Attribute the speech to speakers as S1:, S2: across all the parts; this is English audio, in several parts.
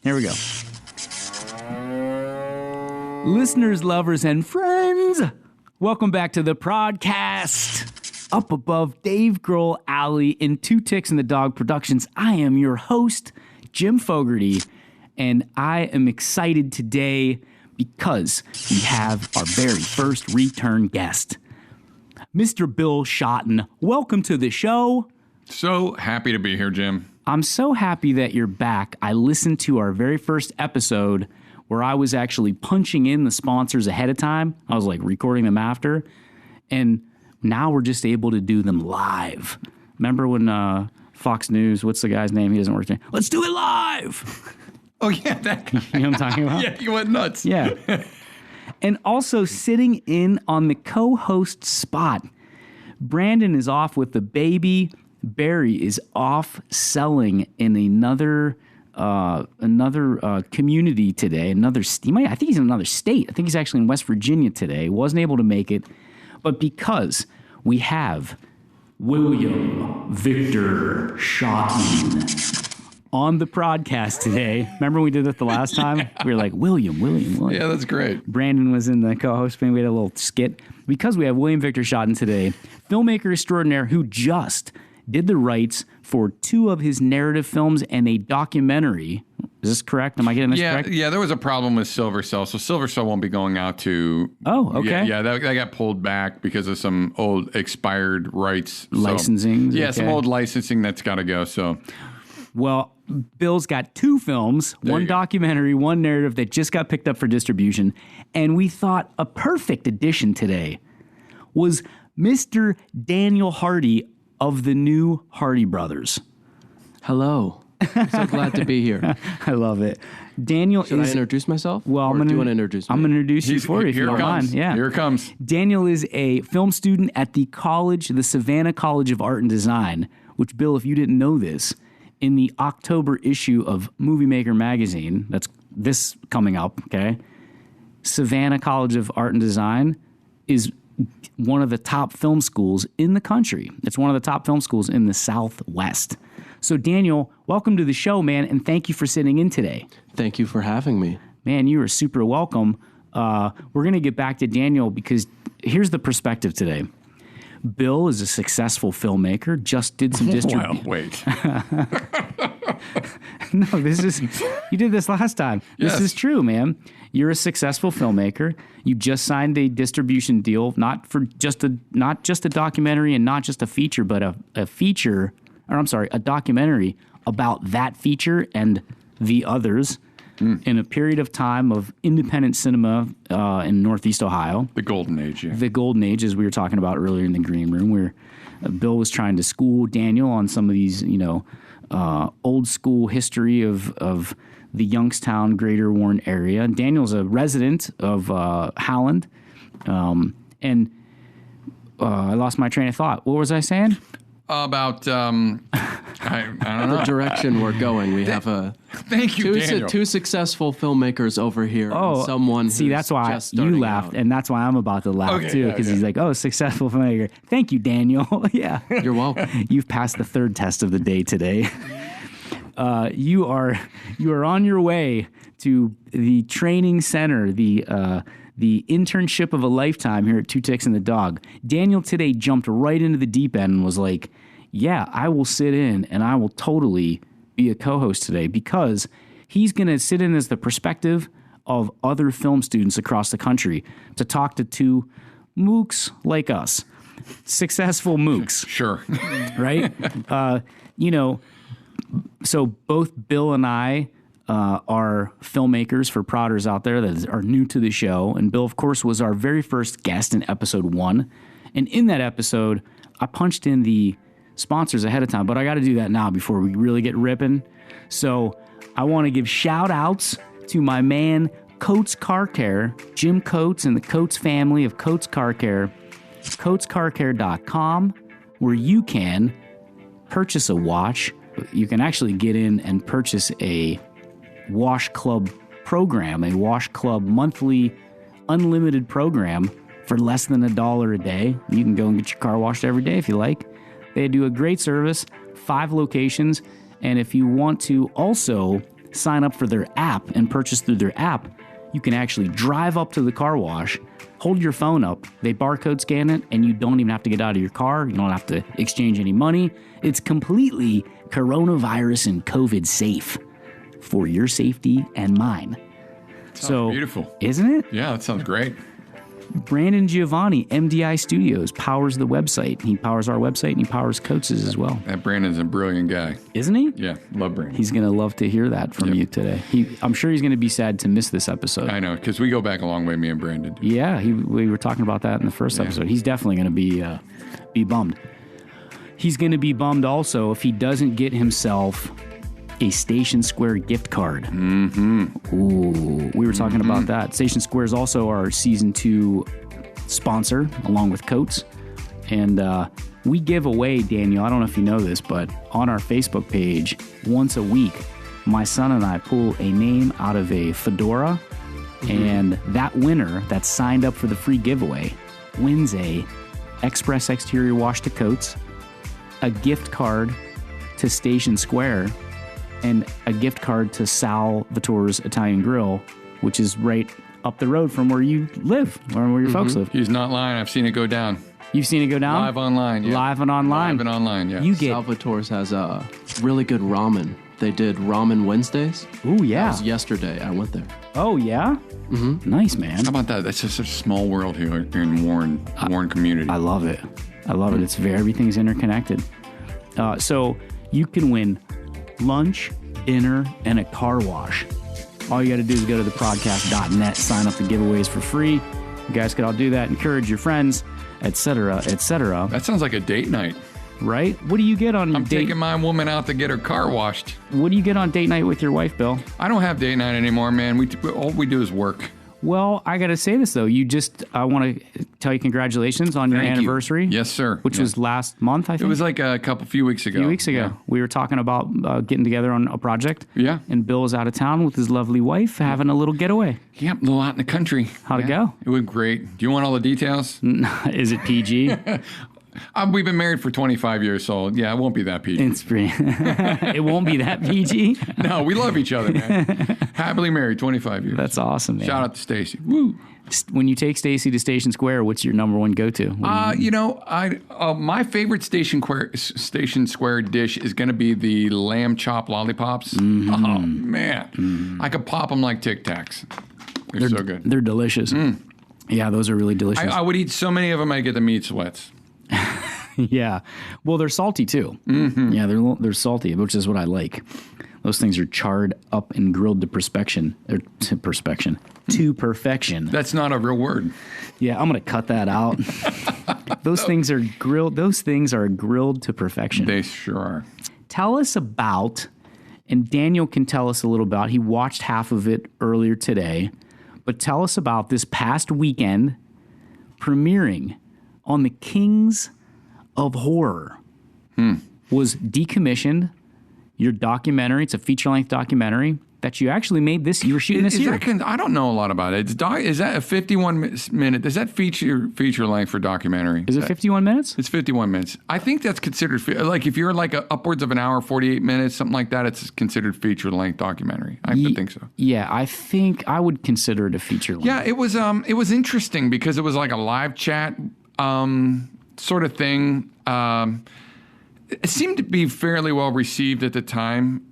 S1: Here we go. Listeners, lovers, and friends, welcome back to the podcast. Up above Dave Grohl Alley in Two Ticks and the Dog Productions, I am your host, Jim Fogarty, and I am excited today because we have our very first return guest, Mr. Bill Schotten. Welcome to the show.
S2: So happy to be here, Jim.
S1: I'm so happy that you're back. I listened to our very first episode where I was actually punching in the sponsors ahead of time. I was like recording them after, and now we're just able to do them live. Remember when Fox News, what's the guy's name? He doesn't work there. Let's do it live.
S2: Oh, yeah, that guy.
S1: You know what I'm talking about?
S2: Yeah, he went nuts.
S1: Yeah. And also sitting in on the co-host spot, Brandon is off with the baby. Barry is off selling in another community today. I think he's in another state. I think he's actually in West Virginia today. Wasn't able to make it. But because we have William Victor Schotten on the podcast today. Remember we did it the last time? We were like, William.
S2: Yeah, that's great.
S1: Brandon was in the co-host thing. We had a little skit. Because we have William Victor Schotten today, filmmaker extraordinaire who just did the rights for 2 of his narrative films and a documentary. Is this correct? Am I getting this correct?
S2: Yeah, there was a problem with Silver Cell, so Silver Cell won't be going out to...
S1: Oh, okay.
S2: Yeah, that got pulled back because of some old expired rights.
S1: Licensing?
S2: Yeah,
S1: okay.
S2: some old licensing that's got to go, so...
S1: Well, Bill's got 2 films, one documentary, one narrative that just got picked up for distribution, and we thought a perfect addition today was Mr. Daniel Hardy of the new Hardy Brothers.
S3: Hello. I'm so glad to be here.
S1: I love it. Daniel
S3: Should I introduce myself?
S1: Well,
S3: do you want to introduce me?
S1: I'm going to introduce you for you if you don't mind. Yeah.
S2: Here it comes.
S1: Daniel is a film student at the Savannah College of Art and Design, which, Bill, if you didn't know this, in the October issue of Movie Maker magazine, that's this coming up, okay? Savannah College of Art and Design is one of the top film schools in the country. It's one of the top film schools in the Southwest. So, Daniel, welcome to the show, man, and thank you for sitting in today.
S3: Thank you for having me.
S1: Man, you are super welcome. We're going to get back to Daniel because here's the perspective today. Bill is a successful filmmaker, just did some distribution.
S2: Well, wait.
S1: No, you did this last time.
S2: Yes.
S1: This is true, man. You're a successful filmmaker. You just signed a distribution deal, not just a documentary and not just a feature, but a documentary about that feature and the others in a period of time of independent cinema in Northeast Ohio.
S2: The golden age, yeah.
S1: The golden age, as we were talking about earlier in the green room, where Bill was trying to school Daniel on some of these, old school history of the Youngstown, Greater Warren area. Daniel's a resident of Howland, and I lost my train of thought. What was I saying?
S2: About, I don't know.
S3: The direction we're going. We have
S2: Thank you, Daniel.
S3: 2 successful filmmakers over here.
S1: Oh,
S3: and someone
S1: see, that's why
S3: just
S1: you
S3: starting
S1: laughed,
S3: out.
S1: and that's why I'm about to laugh too, because he's like, "Oh, successful filmmaker." Thank you, Daniel. Yeah,
S3: You're welcome.
S1: You've passed the 3rd test of the day today. You are on your way to the training center, the internship of a lifetime here at Two Ticks and the Dog. Daniel today jumped right into the deep end and was like, "Yeah, I will sit in and I will totally be a co-host today," because he's going to sit in as the perspective of other film students across the country to talk to 2 mooks like us, successful mooks.
S2: Sure.
S1: Right? So both Bill and I are filmmakers for prodders out there that are new to the show. And Bill, of course, was our very first guest in episode 1. And in that episode, I punched in the sponsors ahead of time, but I got to do that now before we really get ripping. So I want to give shout outs to my man, Coates Car Care, Jim Coates and the Coates family of Coates Car Care, CoatesCarCare.com, where you can purchase a watch. You can actually get in and purchase a Wash Club program, a Wash Club monthly unlimited program for less than $1 a day. You can go and get your car washed every day if you like. They do a great service, 5 locations. And if you want to also sign up for their app and purchase through their app, you can actually drive up to the car wash, hold your phone up, they barcode scan it, and you don't even have to get out of your car. You don't have to exchange any money. It's completely coronavirus and COVID safe for your safety and mine.
S2: Sounds beautiful.
S1: Isn't it?
S2: Yeah, that sounds great.
S1: Brandon Giovanni, MDI Studios, powers the website. He powers our website, and he powers Coates' as well.
S2: That Brandon's a brilliant guy.
S1: Isn't he?
S2: Yeah, love Brandon.
S1: He's going to love to hear that from you today. I'm sure he's going to be sad to miss this episode.
S2: I know, because we go back a long way, me and Brandon.
S1: Yeah, we were talking about that in the first episode. He's definitely going to be bummed. He's going to be bummed also if he doesn't get himself a Station Square gift card. Mm-hmm. Ooh, we were talking about that. Station Square is also our season 2 sponsor, along with Coates. And we give away, Daniel, I don't know if you know this, but on our Facebook page, once a week, my son and I pull a name out of a fedora, and that winner that signed up for the free giveaway wins a Express Exterior Wash to Coates, a gift card to Station Square, and a gift card to Salvatore's Italian Grill, which is right up the road from where you live, or where your folks live.
S2: He's not lying. I've seen it go down.
S1: You've seen it go down?
S2: Live online, yeah.
S1: Live and online.
S2: Live and online, yeah.
S1: You get...
S3: Salvatore's has a really good ramen. They did Ramen Wednesdays.
S1: Ooh, yeah.
S3: That was yesterday. I went there.
S1: Oh, yeah? Mm-hmm. Nice, man.
S2: How about that? That's just such a small world here in Warren community.
S1: I love it. It's everything's interconnected. So you can win lunch, dinner, and a car wash. All you got to do is go to thepodcast.net, sign up to giveaways for free. You guys could all do that. Encourage your friends, etc., etc.
S2: That sounds like a date night.
S1: Right? What do you get on
S2: I'm
S1: date?
S2: taking my woman out to get her car washed.
S1: What do you get on date night with your wife, Bill?
S2: I don't have date night anymore, man. All we do is work.
S1: Well, I got to say this, though. I want to tell you congratulations on your
S2: Thank you.
S1: anniversary.
S2: Yes, sir.
S1: Which was last month, I think.
S2: It was like a few weeks ago.
S1: Yeah. We were talking about getting together on a project.
S2: Yeah.
S1: And Bill was out of town with his lovely wife, having a little getaway.
S2: Yeah, a little out in the country.
S1: How'd it go?
S2: It went great. Do you want all the details?
S1: Is it PG?
S2: We've been married for 25 years, so yeah, it won't be that PG.
S1: It's pretty. It won't be that PG.
S2: No, we love each other, man. Happily married, 25 years.
S1: That's awesome, man.
S2: Shout out to Stacy. Woo.
S1: When you take Stacy to Station Square, what's your number one go-to?
S2: My favorite Station Square dish is going to be the lamb chop lollipops. Mm-hmm. Oh man, I could pop them like Tic Tacs. They're so good.
S1: They're delicious. Yeah, those are really delicious.
S2: I would eat so many of them, I get the meat sweats.
S1: Yeah, well, they're salty too. Mm-hmm. Yeah, they're salty, which is what I like. Those things are charred up and grilled to perfection. To perfection.
S2: That's not a real word.
S1: Yeah, I'm gonna cut that out. Those things are grilled. Those things are grilled to perfection.
S2: They sure are.
S1: Tell us about, and Daniel can tell us a little about. He watched half of it earlier today, but tell us about this past weekend premiering on the Kings of Horror. Was decommissioned. Your documentary, it's a feature-length documentary that you actually made this. You were shooting this year.
S2: I don't know a lot about it. Is that a 51-minute? Is that feature length for documentary?
S1: Is it 51 minutes?
S2: It's 51 minutes. I think that's considered like if you're like upwards of an hour, 48 minutes, something like that. It's considered feature-length documentary. I think so.
S1: Yeah, I think I would consider it a feature-length.
S2: Yeah, it was interesting because it was like a live chat sort of thing. It seemed to be fairly well received at the time,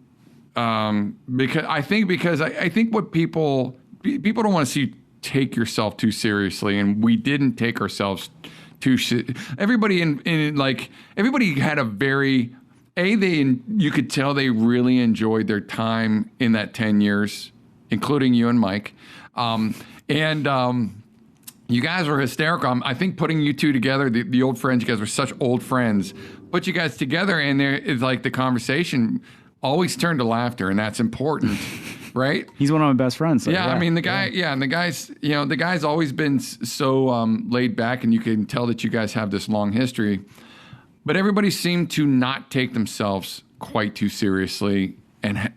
S2: because I think what people don't want to see take yourself too seriously, and we didn't take ourselves too. Everybody everybody had a very you could tell they really enjoyed their time in that 10 years, including you and Mike, you guys were hysterical. I think putting you two together, the old friends, you guys were such old friends. Put you guys together, and there is like the conversation always turned to laughter, and that's important, right?
S1: He's one of my best friends. So
S2: yeah, I mean the guy. Yeah, and the guy's always been so laid back, and you can tell that you guys have this long history. But everybody seemed to not take themselves quite too seriously,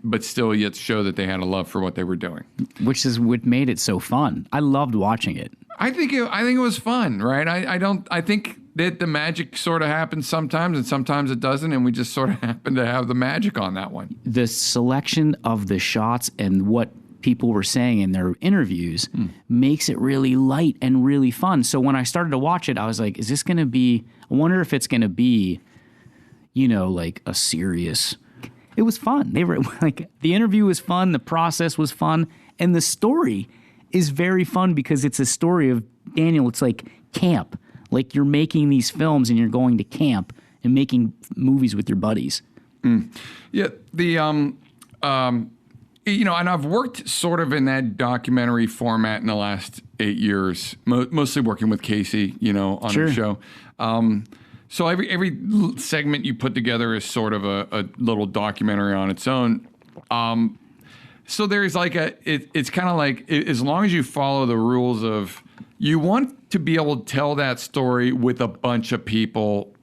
S2: but still yet show that they had a love for what they were doing,
S1: which is what made it so fun. I loved watching it.
S2: I think it was fun, right? I think the magic sort of happens sometimes, and sometimes it doesn't, and we just sort of happen to have the magic on that one.
S1: The selection of the shots and what people were saying in their interviews makes it really light and really fun. So when I started to watch it, I was like, is this going to be, I wonder if it's going to be, like a serious, it was fun. They were like, the interview was fun. The process was fun. And the story is very fun because it's a story of Daniel. It's like camp, like you're making these films and you're going to camp and making movies with your buddies.
S2: Yeah. And I've worked sort of in that documentary format in the last 8 years, mostly working with Casey, on
S1: Sure.
S2: the show. So every segment you put together is sort of a little documentary on its own. So there's like it's kind of like, as long as you follow the rules of, you want to be able to tell that story with a bunch of people.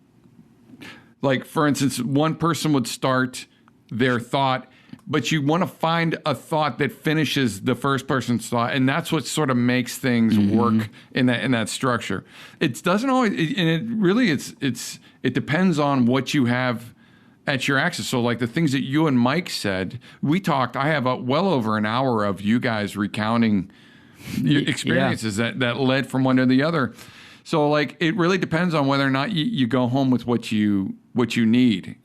S2: Like, for instance, one person would start their thought, but you want to find a thought that finishes the first person's thought, and that's what sort of makes things work in that structure. It doesn't always, and it really it depends on what you have at your access. So, like the things that you and Mike said, we talked. I have well over an hour of you guys recounting your experiences that led from one to the other. So, like, it really depends on whether or not you go home with what you need.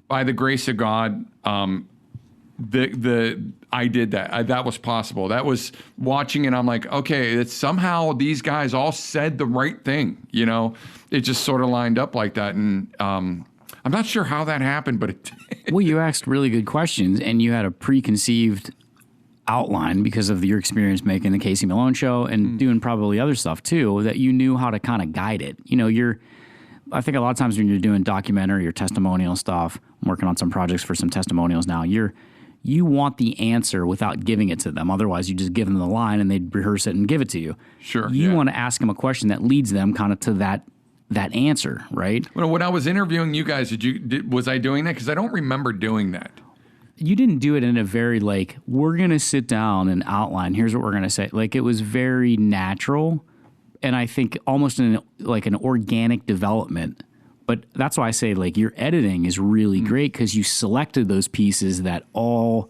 S2: By the grace of God, I did that. That was possible. That was watching it. I'm like, okay, it's somehow these guys all said the right thing. It just sort of lined up like that. And I'm not sure how that happened, but it did.
S1: Well, you asked really good questions and you had a preconceived outline because of your experience making the Casey Malone show and doing probably other stuff too, that you knew how to kind of guide it. I think a lot of times when you're doing documentary or testimonial stuff, I'm working on some projects for some testimonials now, you want the answer without giving it to them. Otherwise, you just give them the line and they'd rehearse it and give it to you.
S2: Sure.
S1: You want to ask them a question that leads them kind of to that answer, right?
S2: Well, when I was interviewing you guys, was I doing that? Because I don't remember doing that.
S1: You didn't do it in a very we're going to sit down and outline, here's what we're going to say. Like, it was very natural. And I think almost in an organic development. But that's why I say, your editing is really great because you selected those pieces that all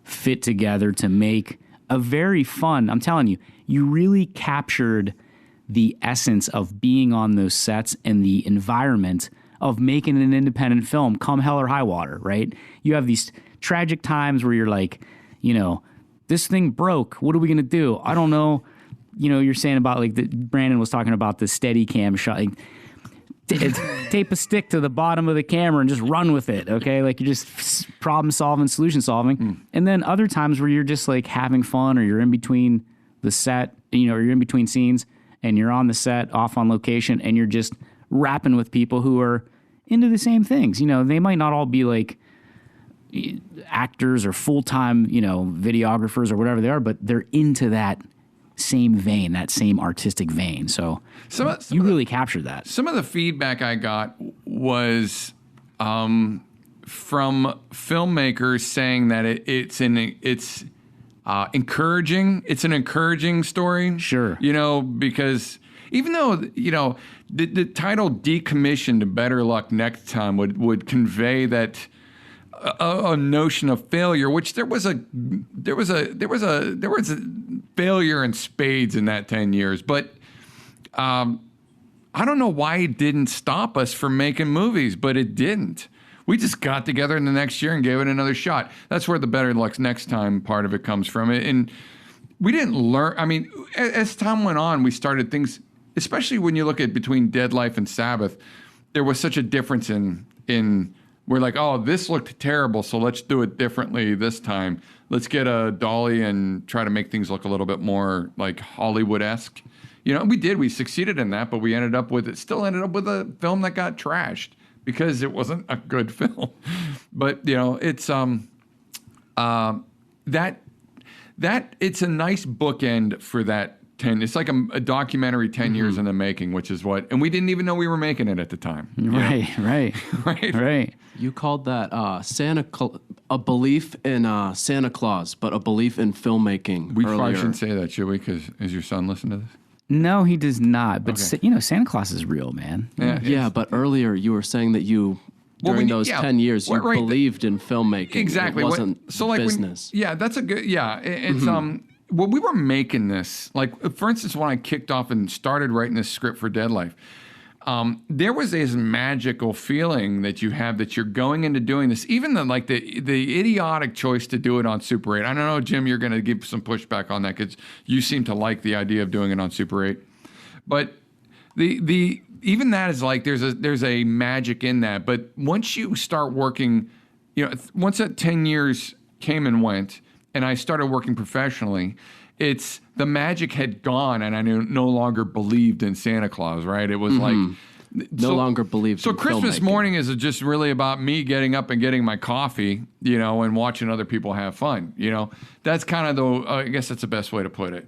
S1: fit together to make a very fun, I'm telling you, you really captured the essence of being on those sets and the environment of making an independent film come hell or high water, right? You have these tragic times where you're like, this thing broke. What are we going to do? I don't know. You're saying about Brandon was talking about the steady cam shot. Tape a stick to the bottom of the camera and just run with it, okay? You're just problem solving, solution solving. And then other times where you're just having fun, or you're in between the set, or you're in between scenes and you're on the set, off on location, and you're just rapping with people who are into the same things. They might not all be actors or full-time, videographers or whatever they are, but they're into that same vein, that same artistic vein. So you really captured that.
S2: Some of the feedback I got was from filmmakers saying that it's encouraging. It's an encouraging story.
S1: Sure.
S2: Because even though, the title "Decommissioned, Better Luck Next Time" would convey that a notion of failure, which there was a failure in spades in that 10 years. But I don't know why it didn't stop us from making movies, but it didn't. We just got together in the next year and gave it another shot. That's where the better luck next time part of it comes from. And we didn't learn. I mean, as time went on, we started things, especially when you look at between Dead Life and Sabbath, there was such a difference in we're like, oh, this looked terrible, so let's do it differently this time. Let's get a dolly and try to make things look a little bit more like Hollywood-esque. We did. We succeeded in that, but we still ended up with a film that got trashed because it wasn't a good film. But, it's that it's a nice bookend for that 10. It's like a documentary 10 years in the making, which is and we didn't even know we were making it at the time.
S1: Right.
S3: You called that a belief in Santa Claus, but a belief in filmmaking.
S2: We
S3: earlier.
S2: probably shouldn't say that, should we? Because is your son listening to this?
S1: No, he does not. But
S2: Okay.
S1: Santa Claus is real, man.
S3: Yeah, but earlier you were saying that you, during
S2: when you-
S3: those
S2: yeah,
S3: 10 years, you
S2: right,
S3: believed in filmmaking.
S2: Exactly.
S3: It wasn't business.
S2: That's a good. Yeah, it's When we were making this, like for instance, when I kicked off and started writing this script for Dead Life, there was this magical feeling that you have that you're going into doing this. Even the idiotic choice to do it on Super 8. I don't know, Jim, you're going to give some pushback on that because you seem to like the idea of doing it on Super 8, but the even that is like there's a magic in that. But once you start working, once that 10 years came and went, and I started working professionally, it's the magic had gone, and I no longer believed in Santa Claus. Right? It was like
S3: No longer believed.
S2: So
S3: in
S2: Christmas
S3: filmmaking.
S2: morning is just really about me getting up and getting my coffee, and watching other people have fun. That's kind of I guess that's the best way to put it.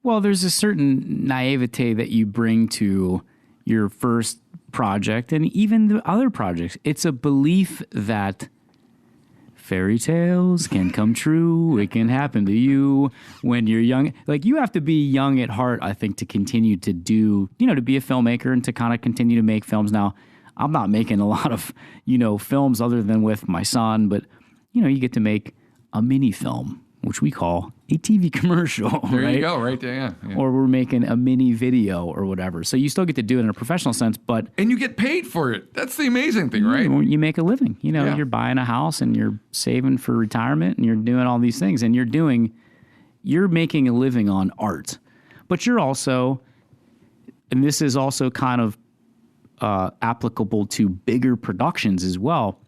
S1: Well, there's a certain naivete that you bring to your first project and even the other projects. It's a belief that fairy tales can come true. It can happen to you when you're young. Like, you have to be young at heart, I think, to continue to do, to be a filmmaker and to kind of continue to make films. Now, I'm not making a lot of, films other than with my son, but, you get to make a mini film, which we call a TV commercial.
S2: There
S1: right?
S2: you go, right there, yeah.
S1: Or we're making a mini video or whatever. So you still get to do it in a professional sense, but
S2: And you get paid for it. That's the amazing thing, right?
S1: you make a living.
S2: Yeah.
S1: You're buying a house and you're saving for retirement and you're doing all these things and you're making a living on art. But you're also, and this is also kind of applicable to bigger productions as well.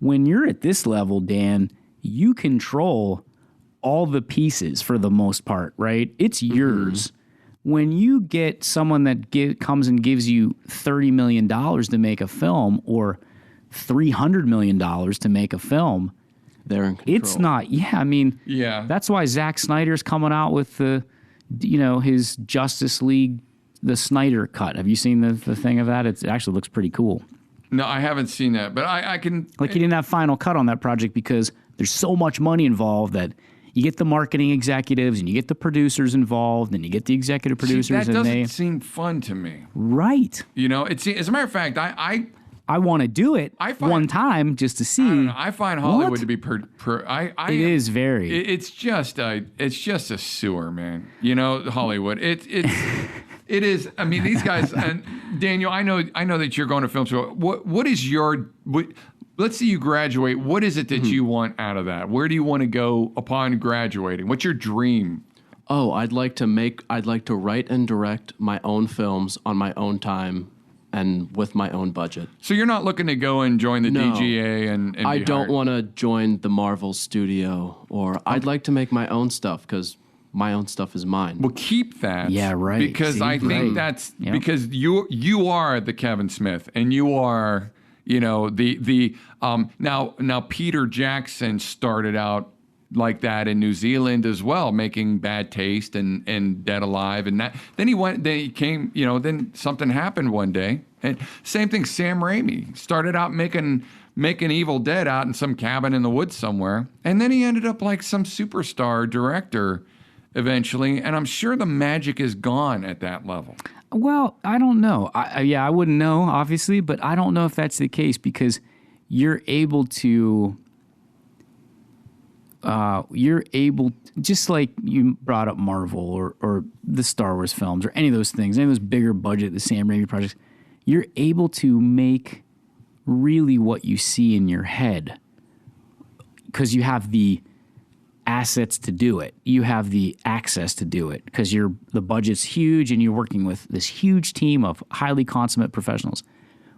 S1: When you're at this level, Dan, you control all the pieces for the most part, right? It's yours. When you get someone that comes and gives you $30 million to make a film or $300 million to make a film,
S3: They're in control.
S1: it's not. Yeah, I mean,
S2: Yeah.
S1: That's why Zack Snyder's coming out with his Justice League, the Snyder cut. Have you seen the thing of that? It actually looks pretty cool.
S2: No, I haven't seen that, but I can.
S1: Like, he didn't have final cut on that project because there's so much money involved that you get the marketing executives and you get the producers involved and you get the executive producers.
S2: That
S1: and
S2: doesn't seem fun to me.
S1: Right.
S2: It's as a matter of fact,
S1: I want to do it one time just to see.
S2: I don't know. I find Hollywood
S1: What?
S2: to be
S1: It is very.
S2: It's just a sewer, man. Hollywood. It is. I mean, these guys. And Daniel, I know that you're going to film school. What is your? Let's say you graduate. What is it that you want out of that? Where do you want to go upon graduating? What's your dream?
S3: Oh, I'd like to write and direct my own films on my own time and with my own budget.
S2: So you're not looking to go and join the
S3: No.
S2: DGA and
S3: I
S2: be
S3: don't
S2: hired?
S3: want to join the Marvel studio, or I'd like to make my own stuff because my own stuff is mine.
S2: Well, keep that.
S1: Yeah, right.
S2: Because
S1: See,
S2: I think
S1: right.
S2: that's
S1: Yep.
S2: because you are the Kevin Smith, and you are now Peter Jackson started out like that in New Zealand as well, making Bad Taste and Dead Alive, and that. Then he came. Then something happened one day, and same thing. Sam Raimi started out making Evil Dead out in some cabin in the woods somewhere, and then he ended up like some superstar director eventually, and I'm sure the magic is gone at that level.
S1: Well, I don't know. I wouldn't know, obviously, but I don't know if that's the case because you're able to, just like you brought up Marvel or the Star Wars films or any of those things, any of those bigger budget, the Sam Raimi projects, you're able to make really what you see in your head because you have the assets to do it. You have the access to do it because the budget's huge and you're working with this huge team of highly consummate professionals.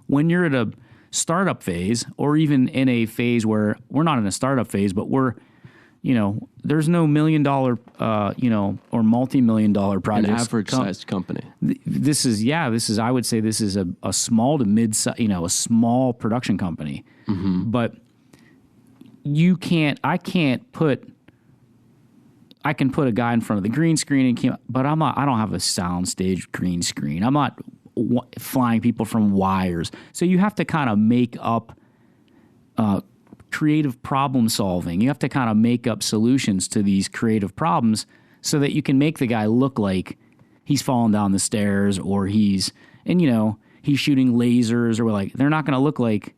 S1: When you're at a startup phase or even in a phase where we're not in a startup phase, but we're, there's no $1 million, or multi-million dollar
S3: An
S1: projects.
S3: average-sized company.
S1: This is, I would say this is a small to mid, a small production company.
S3: Mm-hmm.
S1: But I can put a guy in front of the green screen but I don't have a soundstage green screen. I'm not flying people from wires. So you have to kind of make up creative problem solving. You have to kind of make up solutions to these creative problems so that you can make the guy look like, he's falling down the stairs, or he's shooting lasers, or like they're not going to look like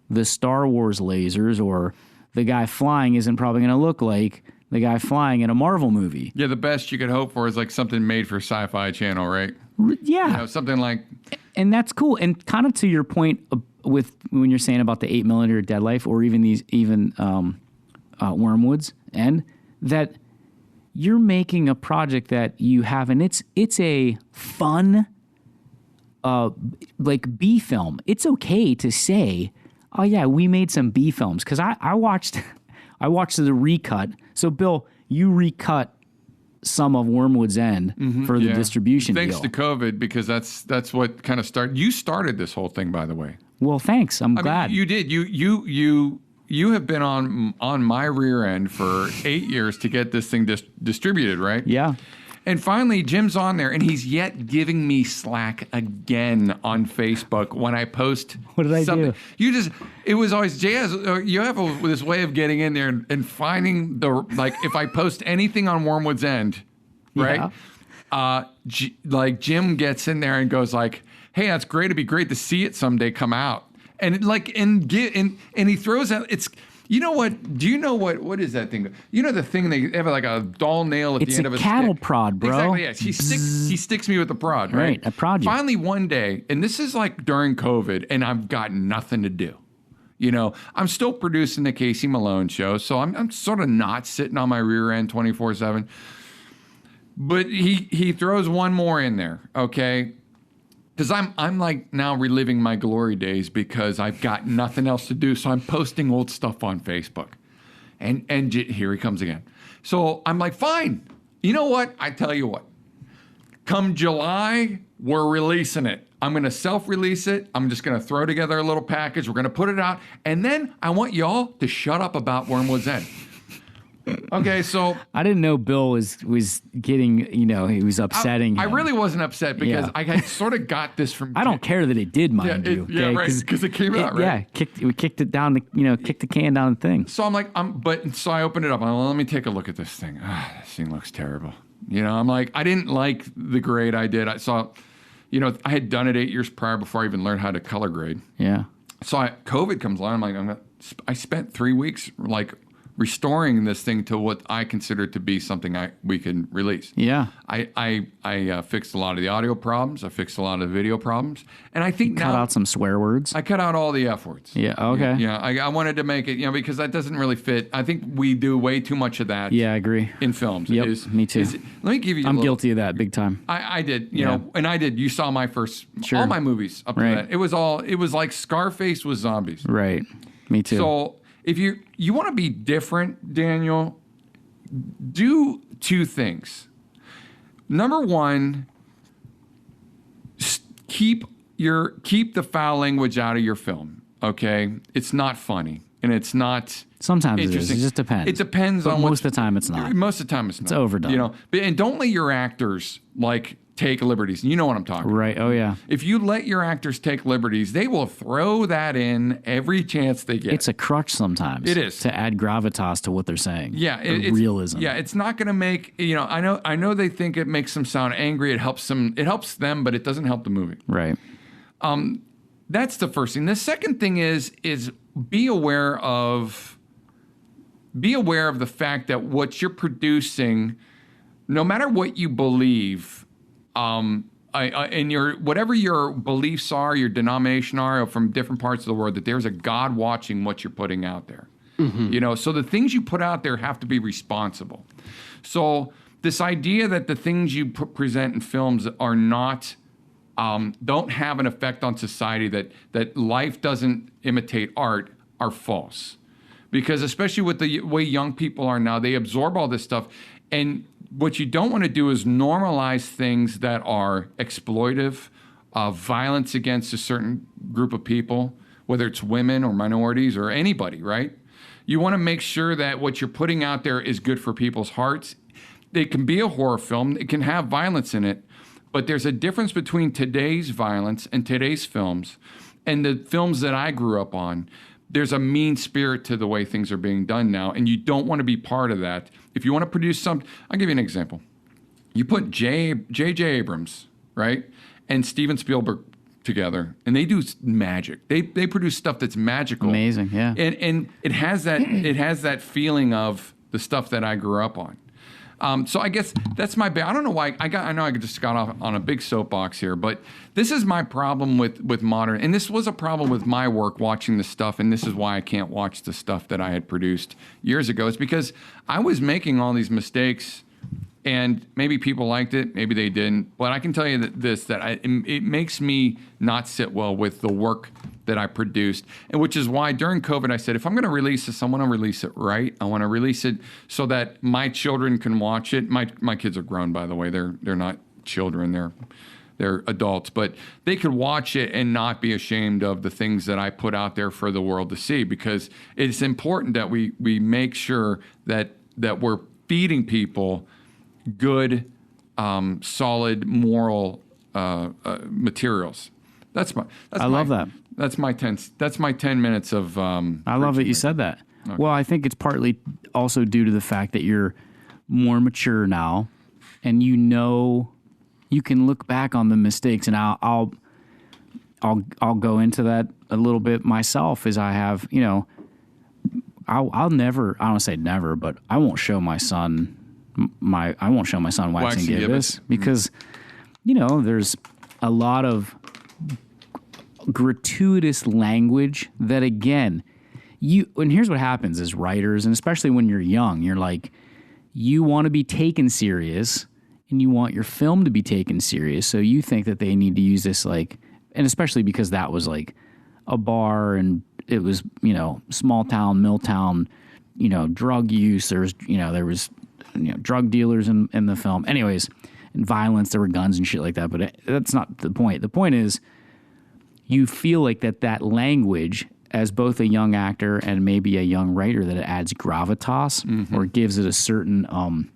S1: the Star Wars lasers, or the guy flying isn't probably going to look like the guy flying in a Marvel movie.
S2: Yeah, the best you could hope for is like something made for Sci-Fi Channel, right?
S1: Yeah.
S2: Something like...
S1: And that's cool. And kind of to your point with when you're saying about the 8mm Dead Life, or even Wormwoods, and that you're making a project that you have, and it's a fun, like B film. It's okay to say, oh yeah, we made some B films. Cause I watched the recut. So Bill, you recut some of Wormwood's End for the distribution
S2: Thanks
S1: deal.
S2: to COVID, because that's what kind of started. You started this whole thing, by the way.
S1: Well, thanks. I'm glad.
S2: You did. You have been on my rear end for 8 years to get this thing distributed, right?
S1: Yeah.
S2: And finally, Jim's on there, and he's yet giving me slack again on Facebook when I post.
S1: What did I
S2: something.
S1: do?
S2: It was always, Jazz, you have this way of getting in there and finding if I post anything on Wormwood's End, right? Yeah. Jim gets in there and goes like, hey, that's great. It'd be great to see it someday come out. And he throws out, you know what? Do you know what is that thing? You know the thing they have like a dull nail at the end of a stick? It's a
S1: cattle prod, bro.
S2: Exactly, yeah. He sticks me with the prod, right?
S1: Right, I prod you.
S2: Finally, one day, and this is like during COVID, and I've got nothing to do. I'm still producing the Casey Malone show, so I'm sort of not sitting on my rear end 24/7. But he throws one more in there, okay? Because I'm like now reliving my glory days because I've got nothing else to do. So I'm posting old stuff on Facebook. And here he comes again. So I'm like, fine. You know what? I tell you what. Come July, we're releasing it. I'm going to self-release it. I'm just going to throw together a little package. We're going to put it out. And then I want y'all to shut up about Wormwood's End. Okay, so
S1: I didn't know Bill was getting, he was upsetting
S2: I
S1: him.
S2: really wasn't upset because I had sort of got this from.
S1: I don't care that it did, mind you. Okay?
S2: Yeah, right. Because it came out, right?
S1: Yeah, we kicked it down. Kicked the can down the thing.
S2: So I'm like, so I opened it up. I'm like, let me take a look at this thing. This thing looks terrible. I'm like, I didn't like the grade I did. I saw, I had done it 8 years prior before I even learned how to color grade.
S1: Yeah.
S2: So COVID comes along. I'm like, I spent 3 weeks restoring this thing to what I consider to be something we can release.
S1: Yeah.
S2: I fixed a lot of the audio problems. I fixed a lot of the video problems. And I think
S1: cut out some swear words.
S2: I cut out all the F words.
S1: Yeah, okay.
S2: Yeah, I wanted to make it, because that doesn't really fit. I think we do way too much of that.
S1: Yeah, I agree.
S2: In films.
S1: Yep, me too.
S2: Let me give you
S1: I'm guilty of that big time.
S2: I did, and I did. You saw my first, all my movies up to
S1: Right.
S2: that. It was like Scarface with zombies.
S1: Right. Me too.
S2: So if you want to be different, Daniel, do two things. Number one, keep the foul language out of your film. Okay, it's not funny and it's not.
S1: Sometimes it is. It just depends.
S2: It depends
S1: but
S2: on
S1: most of the time it's not.
S2: Most of the time it's not.
S1: It's overdone.
S2: And don't let your actors take liberties. You know what I'm talking about.
S1: Right. Oh, yeah.
S2: If you let your actors take liberties, they will throw that in every chance they get.
S1: It's a crutch sometimes.
S2: It is.
S1: To add gravitas to what they're saying.
S2: Yeah.
S1: It's realism.
S2: Yeah. It's not going to make, I know they think it makes them sound angry. It helps them, but it doesn't help the movie.
S1: Right.
S2: That's the first thing. The second thing is be aware of the fact that what you're producing, no matter what you believe, in your whatever your beliefs are, your denomination are from different parts of the world, that there's a God watching what you're putting out there. Mm-hmm. So the things you put out there have to be responsible. So this idea that the things you present in films are not don't have an effect on society, that life doesn't imitate art, are false. Because especially with the way young people are now, they absorb all this stuff. And what you don't want to do is normalize things that are exploitive, violence against a certain group of people, whether it's women or minorities or anybody, right? You want to make sure that what you're putting out there is good for people's hearts. It can be a horror film. It can have violence in it. But there's a difference between today's violence and today's films and the films that I grew up on. There's a mean spirit to the way things are being done now, and you don't want to be part of that. If you want to produce something, I'll give you an example. you put J.J. Abrams, right, and Steven Spielberg together, and they do magic. They produce stuff that's magical,
S1: Amazing, yeah.
S2: And it has that feeling of the stuff that I grew up on. So I guess that's my I don't know why I know I just got off on a big soapbox here, but this is my problem with modern, and this was a problem with my work watching the stuff, and this is why I can't watch the stuff that I had produced years ago. It's because I was making all these mistakes, and maybe people liked it, maybe they didn't, but I can tell you that it makes me not sit well with the work that I produced, and which is why during COVID I said, if I'm going to release this, I want to release it right. I want to release it so that my children can watch it. My kids are grown, by the way. They're not children. They're adults, but they could watch it and not be ashamed of the things that I put out there for the world to see, because it's important that we make sure that we're feeding people good, solid, moral materials. I
S1: love that.
S2: That's my 10 minutes of.
S1: I love that you said that. Okay. Well, I think it's partly also due to the fact that you're more mature now, and you can look back on the mistakes, and I'll go into that a little bit myself, as I have. I'll never. I don't say never, but I won't show my son waxing gibbous because there's a lot of gratuitous language that, again, and here's what happens as writers, and especially when you're young, you're like, you want to be taken serious and you want your film to be taken serious, so you think that they need to use this, like, and especially because that was like a bar, and it was small town, mill town, drug use, there was drug dealers in the film, anyways, and violence, there were guns and shit like that, but that's not the point. The point is, you feel like that language, as both a young actor and maybe a young writer, that it adds gravitas, or gives it a certain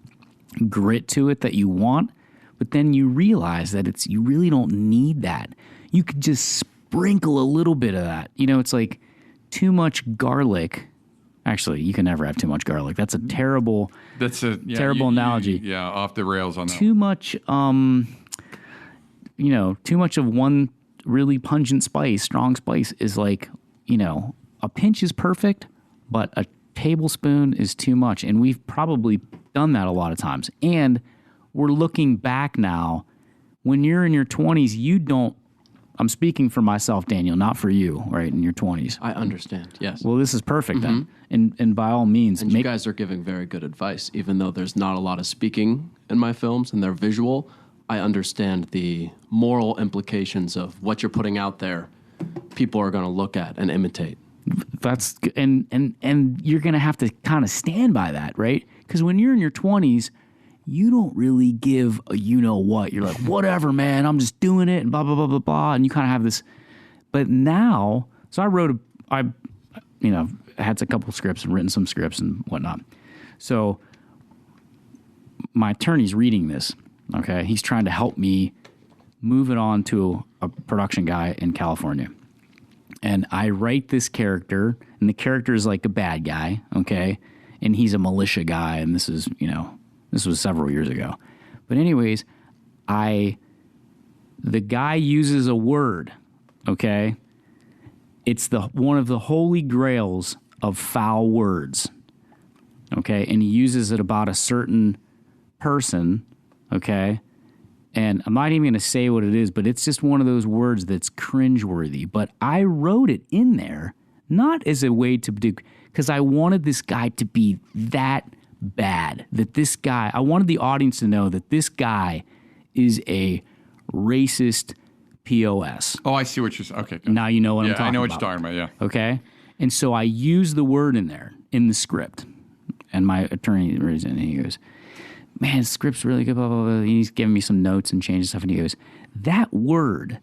S1: grit to it that you want. But then you realize that you really don't need that. You could just sprinkle a little bit of that. It's like too much garlic. Actually, you can never have too much garlic. That's a terrible. Terrible analogy.
S2: Off the rails on that.
S1: Too much. Too much of one really pungent spice, strong spice, is like, a pinch is perfect, but a tablespoon is too much. And we've probably done that a lot of times. And we're looking back now. When you're in your 20s, I'm speaking for myself, Daniel, not for you, right, in your 20s.
S3: I understand, yes.
S1: Well, this is perfect then. And by all means.
S3: And you guys are giving very good advice. Even though there's not a lot of speaking in my films and they're visual, I understand the moral implications of what you're putting out there. People are going to look at and imitate.
S1: That's and you're going to have to kind of stand by that, right? Because when you're in your 20s, you don't really give a what. You're like, whatever, man, I'm just doing it, and blah blah blah blah blah. And you kind of have this. But now, so I had a couple scripts and written some scripts and whatnot. So my attorney's reading this. Okay, he's trying to help me move it on to a production guy in California. And I write this character, and the character is like a bad guy, okay? And he's a militia guy, and this was several years ago. But anyways, the guy uses a word, okay? It's one of the holy grails of foul words, okay? And he uses it about a certain person, okay? And I'm not even going to say what it is, but it's just one of those words that's cringeworthy. But I wrote it in there, not as a way to do, because I wanted this guy to be that bad. I wanted the audience to know that this guy is a racist POS.
S2: Oh, I see what you're saying. Okay.
S1: Now you know what I'm talking about.
S2: Yeah, I know what you're talking about, yeah.
S1: Okay? And so I used the word in there, in the script. And my attorney reads it, and he goes, man, the script's really good, blah, blah, blah. He's giving me some notes and changes stuff, and he goes, that word,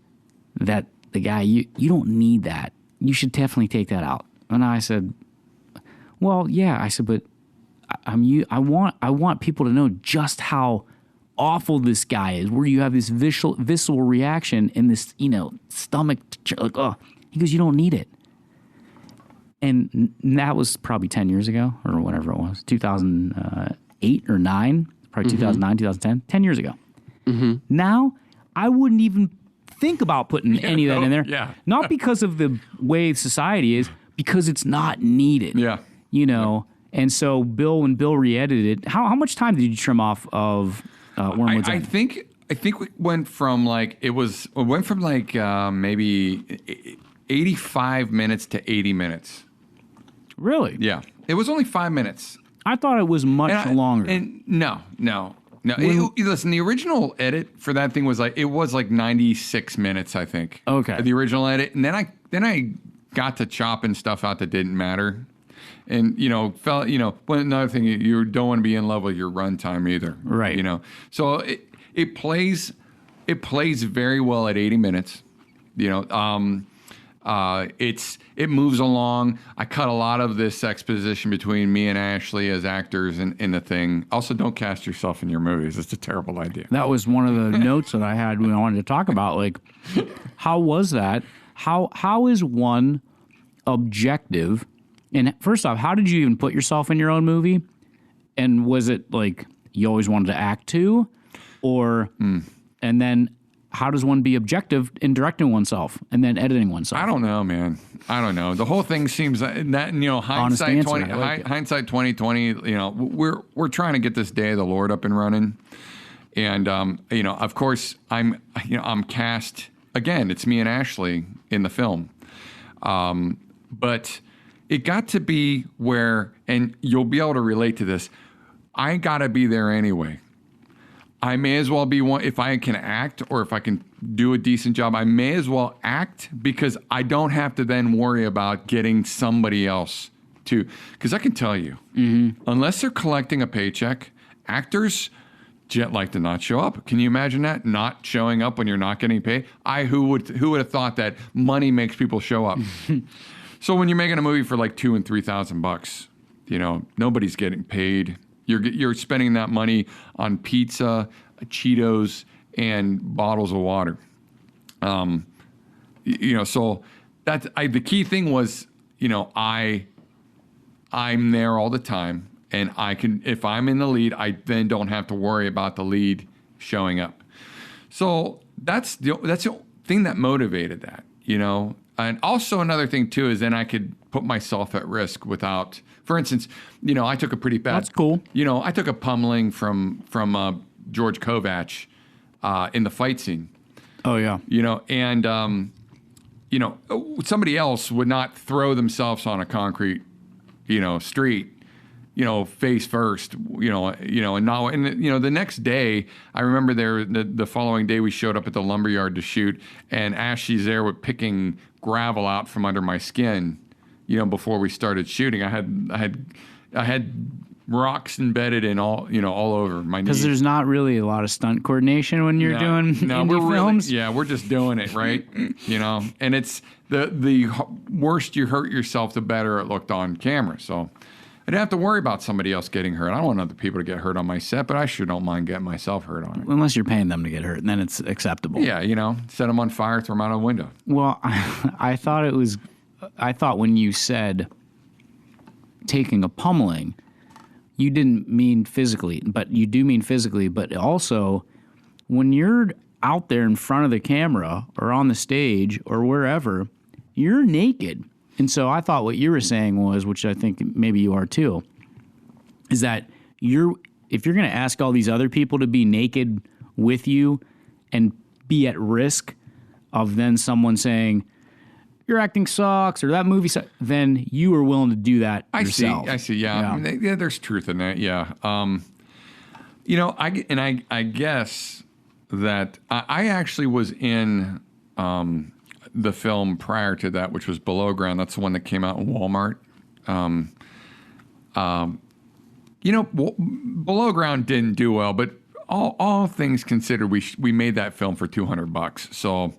S1: that the guy, you don't need that. You should definitely take that out. And I said, well, yeah. I said, but I want people to know just how awful this guy is, where you have this visceral reaction and this, stomach, like, oh. He goes, you don't need it. And that was probably 10 years ago or whatever it was, 2008 or 9. probably 2009, 2010, 10 years ago. Now, I wouldn't even think about putting any of that in there.
S2: Yeah.
S1: Not because of the way society is, because it's not needed.
S2: Yeah.
S1: You know, and so when Bill re-edited it, how much time did you trim off of Wormwood's
S2: I
S1: End?
S2: think we went from like maybe 85 minutes to 80 minutes.
S1: Really?
S2: Yeah. It was only 5 minutes.
S1: I thought it was much longer.
S2: And no. Listen, the original edit for that thing was like 96 minutes, I think.
S1: Okay.
S2: The original edit, and then I got to chopping stuff out that didn't matter, and another thing, you don't want to be in love with your runtime either,
S1: Right?
S2: So it plays very well at 80 minutes. It moves along. I cut a lot of this exposition between me and Ashley as actors in the thing. Also, don't cast yourself in your movies. It's a terrible idea.
S1: That was one of the notes that I had when I wanted to talk about, like, how was that? How is one objective? And first off, how did you even put yourself in your own movie? And was it like you always wanted to act too? Or, and then how does one be objective in directing oneself and then editing oneself?
S2: I don't know, man. I don't know. The whole thing seems that
S1: Honest answer,
S2: hindsight 2020. We're trying to get this Day of the Lord up and running, and of course I'm cast again. It's me and Ashley in the film, but it got to be where, and you'll be able to relate to this. I got to be there anyway. I may as well be one, if I can act or if I can do a decent job, I may as well act, because I don't have to then worry about getting somebody else to, because I can tell you, unless they're collecting a paycheck, actors like to not show up. Can you imagine that? Not showing up when you're not getting paid? Who would have thought that money makes people show up? So when you're making a movie for like $2,000 and $3,000, nobody's getting paid. You're spending that money on pizza, Cheetos, and bottles of water. So that's the key thing was, I'm there all the time, and I can, if I'm in the lead, I then don't have to worry about the lead showing up. So that's the thing that motivated that, And also another thing too is then I could put myself at risk without. For instance, I took a pretty bad.
S1: That's cool.
S2: I took a pummeling from George Kovacs in the fight scene.
S1: Oh yeah.
S2: And somebody else would not throw themselves on a concrete, street, face first, and now, and the next day, I remember the following day we showed up at the lumberyard to shoot, and Ashley's there with picking gravel out from under my skin. Before we started shooting, I had rocks embedded in all over my knees.
S1: Because there's not really a lot of stunt coordination when you're doing indie films.
S2: We're just doing it, right? And it's the worse you hurt yourself, the better it looked on camera. So I didn't have to worry about somebody else getting hurt. I don't want other people to get hurt on my set, but I sure don't mind getting myself hurt on it.
S1: Unless you're paying them to get hurt, and then it's acceptable.
S2: Yeah, set them on fire, throw them out a window.
S1: Well, I thought when you said taking a pummeling, you didn't mean physically, but you do mean physically. But also, when you're out there in front of the camera or on the stage or wherever, you're naked. And so I thought what you were saying was, which I think maybe you are too, is that if you're going to ask all these other people to be naked with you and be at risk of then someone saying, your acting sucks or that movie sucks, then you are willing to do that yourself.
S2: I see. Yeah. Yeah, there's truth in that. Yeah. I guess that I actually was in the film prior to that, which was Below Ground. That's the one that came out in Walmart. Below Ground didn't do well, but all things considered, we made that film for $200. So,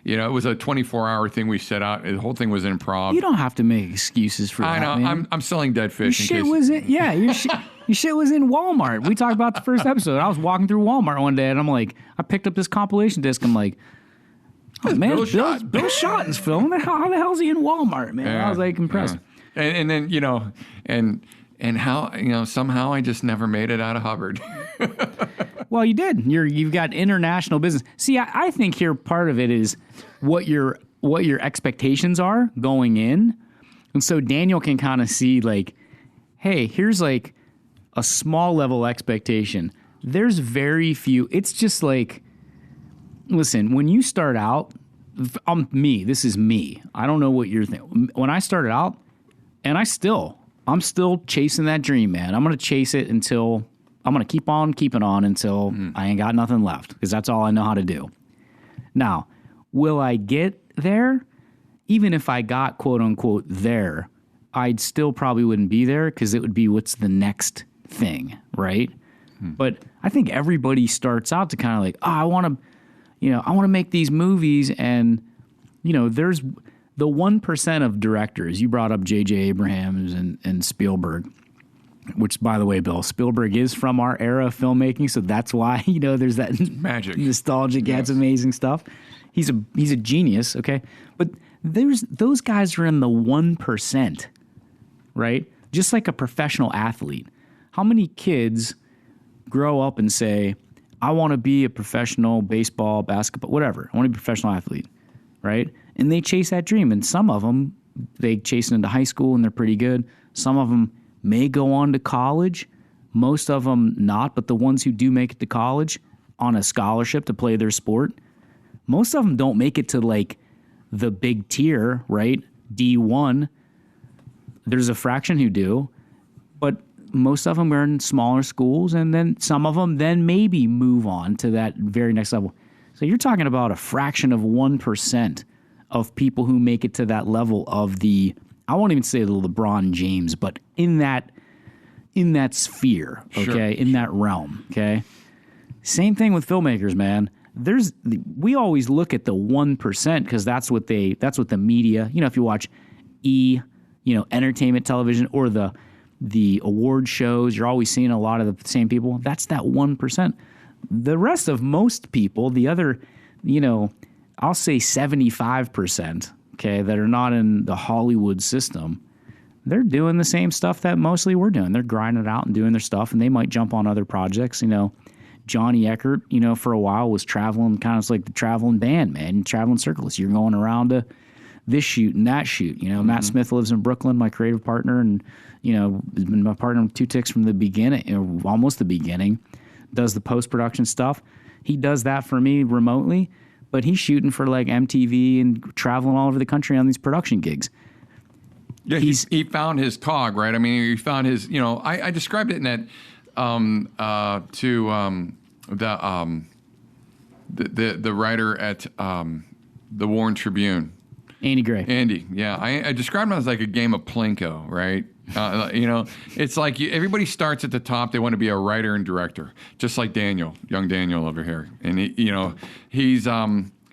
S2: it was a 24-hour thing we set out. The whole thing was improv.
S1: You don't have to make excuses for that.
S2: I know.
S1: Man.
S2: I'm selling dead fish.
S1: Your shit was in your shit was in Walmart. We talked about the first episode. I was walking through Walmart one day, and I'm like, I picked up this compilation disc. I'm like, oh man, Bill Schotten's film. How the hell is he in Walmart, man?
S2: Yeah,
S1: I was like impressed.
S2: Yeah. And then and how somehow I just never made it out of Hubbard.
S1: Well, you did. You've got international business. See, I think here part of it is what your expectations are going in. And so Daniel can kind of see like, hey, here's like a small level expectation. There's very few. It's just like, listen, when you start out, this is me. I don't know what you're thinking. When I started out, and I'm still chasing that dream, man. I'm going to chase it until I'm going to keep on keeping on until I ain't got nothing left, because that's all I know how to do. Now, will I get there? Even if I got quote unquote there, I'd still probably wouldn't be there, because it would be what's the next thing, right? But I think everybody starts out to kind of like, I want to make these movies, and there's the 1% of directors. You brought up J.J. Abrams and Spielberg, which, by the way, Bill, Spielberg is from our era of filmmaking, so that's why there's that
S2: magic,
S1: nostalgic. Yeah, it's amazing stuff. He's a genius, okay, but those guys are in the 1%, right? Just like a professional athlete. How many kids grow up and say, I want to be a professional baseball, basketball, whatever. I want to be a professional athlete, right? And they chase that dream. And some of them, they chase it into high school and they're pretty good. Some of them may go on to college. Most of them not, but the ones who do make it to college on a scholarship to play their sport, most of them don't make it to like the big tier, right? D1. There's a fraction who do, but most of them are in smaller schools, and then some of them then maybe move on to that very next level. So you're talking about a fraction of 1% of people who make it to that level of I won't even say the LeBron James, but in that sphere, okay, sure. In that realm, okay. Same thing with filmmakers, man. We always look at the 1% because that's what the media. If you watch entertainment television or the award shows, you're always seeing a lot of the same people. That's that 1%. The rest of most people, the other, I'll say 75%, okay, that are not in the Hollywood system, they're doing the same stuff that mostly we're doing. They're grinding it out and doing their stuff, and they might jump on other projects. Johnny Eckert, for a while was traveling, kind of like the traveling band, man, traveling circles. You're going around to this shoot and that shoot. Matt Smith lives in Brooklyn, my creative partner, and has been my partner with Two Ticks from the beginning, almost the beginning. Does the post-production stuff. He does that for me remotely, but he's shooting for like MTV and traveling all over the country on these production gigs.
S2: Yeah, he found his cog, right? I mean, he found his. I described it in that the writer at the Warren Tribune.
S1: Andy Gray.
S2: Andy, yeah. I described him as like a game of Plinko, right? It's like everybody starts at the top. They want to be a writer and director, just like Daniel, young Daniel over here. And he's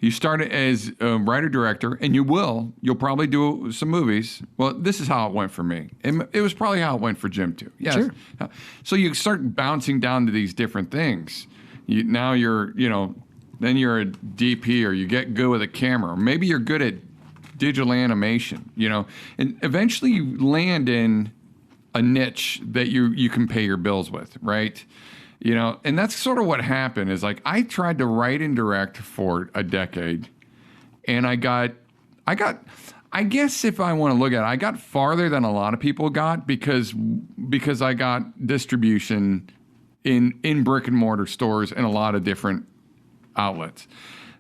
S2: you start as a writer-director, and you'll probably do some movies. Well, this is how it went for me. It was probably how it went for Jim too. Yes.
S1: Sure.
S2: So you start bouncing down to these different things. Then you're a DP, or you get good with a camera. Or maybe you're good at digital animation, and eventually you land in a niche that you can pay your bills with, right? And that's sort of what happened. Is like I tried to write and direct for a decade, and I guess if I want to look at it, I got farther than a lot of people got because I got distribution in brick and mortar stores and a lot of different outlets.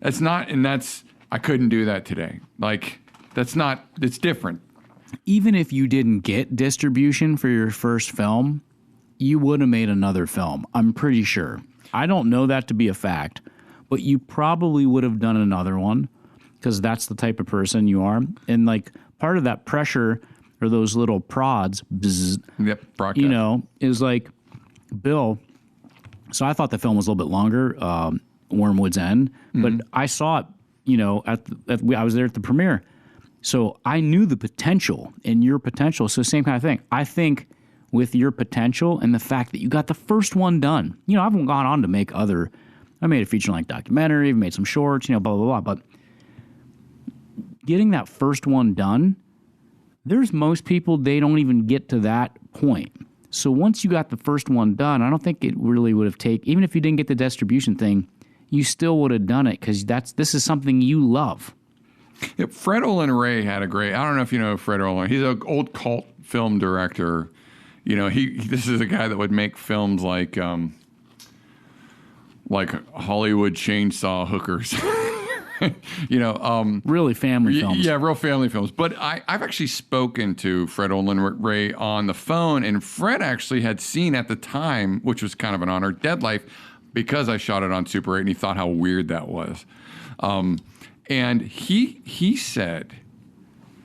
S2: I couldn't do that today. Like, it's different.
S1: Even if you didn't get distribution for your first film, you would have made another film. I'm pretty sure. I don't know that to be a fact, but you probably would have done another one because that's the type of person you are. And like part of that pressure or those little prods, bzz,
S2: broadcast.
S1: Is like, Bill. So I thought the film was a little bit longer, Wormwood's End, but I saw it, I was there at the premiere. So I knew the potential and your potential. So same kind of thing. I think with your potential and the fact that you got the first one done, I haven't gone on to make I made a feature-length documentary, made some shorts, blah, blah, blah. But getting that first one done, there's most people, they don't even get to that point. So once you got the first one done, I don't think it really would have taken, even if you didn't get the distribution thing, you still would have done it because this is something you love.
S2: Yeah, Fred Olin Ray had a great, I don't know if you know Fred Olin. He's an old cult film director. You know, this is a guy that would make films like Hollywood Chainsaw Hookers. You know,
S1: really family films.
S2: Yeah, real family films. But I've actually spoken to Fred Olin Ray on the phone, and Fred actually had seen at the time, which was kind of an honor, Dead Life, because I shot it on Super 8, and he thought how weird that was. And he said,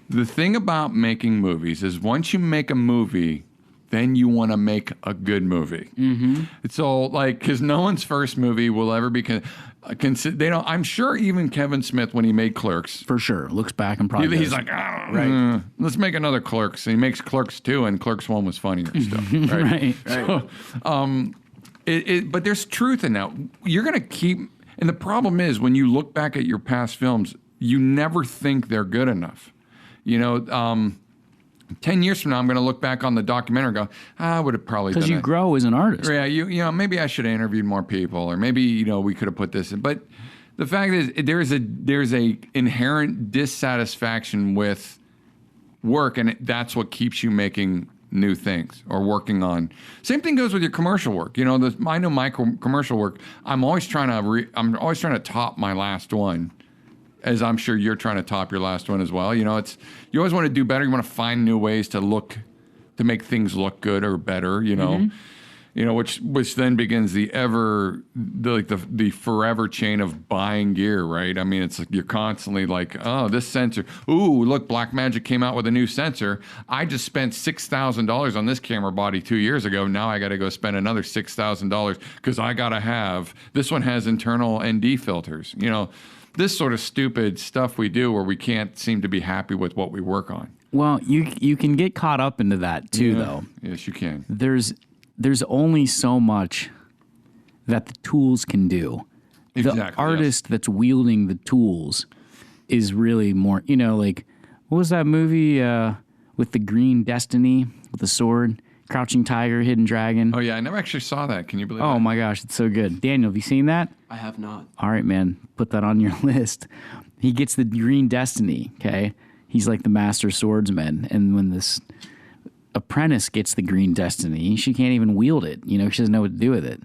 S2: the thing about making movies is once you make a movie, then you want to make a good movie. Mm-hmm. It's all like, because no one's first movie will ever be. They don't. I'm sure even Kevin Smith, when he made Clerks,
S1: for sure, looks back and probably
S2: he's like, right. Let's make another Clerks. And he makes Clerks 2, and Clerks 1 was funnier stuff. Right. So, but there's truth in that. You're gonna keep, and the problem is when you look back at your past films, you never think they're good enough. You know, 10 years from now, I'm going to look back on the documentary and go, I would have probably done that.
S1: Because you grow as an artist.
S2: Yeah, you know, maybe I should have interviewed more people, or maybe, you know, we could have put this in. But the fact is, there's a inherent dissatisfaction with work, and that's what keeps you making new things or working on. Same thing goes with your commercial work. You know, I know my commercial work. I'm always trying to top my last one. As I'm sure you're trying to top your last one as well. You know, you always want to do better. You want to find new ways to make things look good or better. You know, which then begins the forever chain of buying gear, right? I mean, it's like you're constantly like, oh, this sensor. Ooh, look, Blackmagic came out with a new sensor. I just spent $6,000 on this camera body 2 years ago. Now I got to go spend another $6,000 because I got to have this one has internal ND filters. You know. This sort of stupid stuff we do where we can't seem to be happy with what we work on.
S1: Well, you can get caught up into that too, though.
S2: Yes, you can.
S1: There's only so much that the tools can do.
S2: Exactly,
S1: the artist that's wielding the tools is really more, you know, like, what was that movie with the green destiny with the sword? Crouching Tiger, Hidden Dragon.
S2: Oh, yeah. I never actually saw that. Can you believe that?
S1: Oh, my gosh. It's so good. Daniel, have you seen that?
S3: I have not.
S1: All right, man. Put that on your list. He gets the green destiny, okay? He's like the master swordsman. And when this apprentice gets the green destiny, she can't even wield it. You know, she doesn't know what to do with it.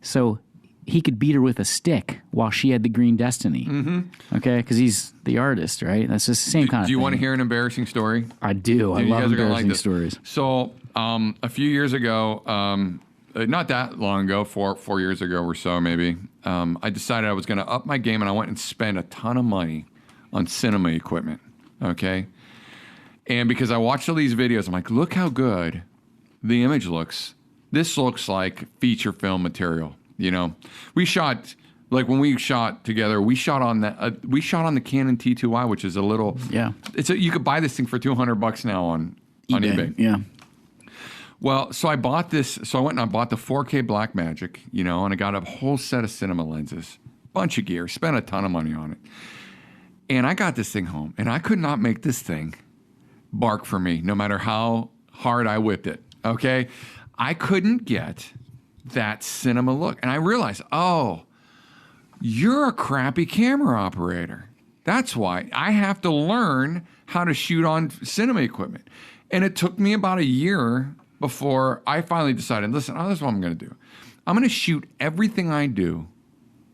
S1: So he could beat her with a stick while she had the green destiny. Mm-hmm. Okay? Because he's the artist, right? That's just the same kind of thing.
S2: Do you want to hear an embarrassing story?
S1: I do. I love embarrassing stories.
S2: So a few years ago, not that long ago, four years ago or so maybe, I decided I was going to up my game, and I went and spent a ton of money on cinema equipment, okay? And because I watched all these videos, I'm like, look how good the image looks. This looks like feature film material, you know? We shot, like when we shot together, we shot on the Canon T2i, which is a little...
S1: Yeah.
S2: You could buy this thing for $200 now on eBay.
S1: Yeah.
S2: Well, so I bought this. So I went and I bought the 4K Blackmagic, you know, and I got a whole set of cinema lenses, bunch of gear, spent a ton of money on it. And I got this thing home, and I could not make this thing bark for me, no matter how hard I whipped it, okay? I couldn't get that cinema look. And I realized, oh, you're a crappy camera operator. That's why I have to learn how to shoot on cinema equipment. And it took me about a year before I finally decided, listen, this is what I'm going to do. I'm going to shoot everything I do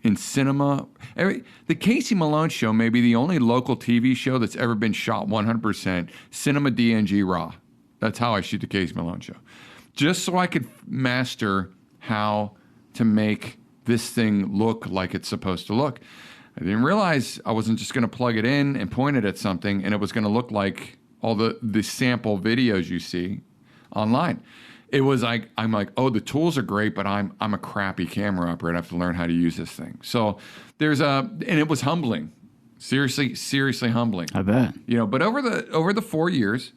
S2: in cinema. The Casey Malone Show may be the only local TV show that's ever been shot 100% cinema DNG raw. That's how I shoot the Casey Malone Show. Just so I could master how to make this thing look like it's supposed to look. I didn't realize I wasn't just going to plug it in and point it at something, and it was going to look like all the sample videos you see online. It was like, I'm like, oh, the tools are great, but I'm a crappy camera operator. I have to learn how to use this thing. So and it was humbling. Seriously humbling.
S1: I bet.
S2: You know, but over the 4 years,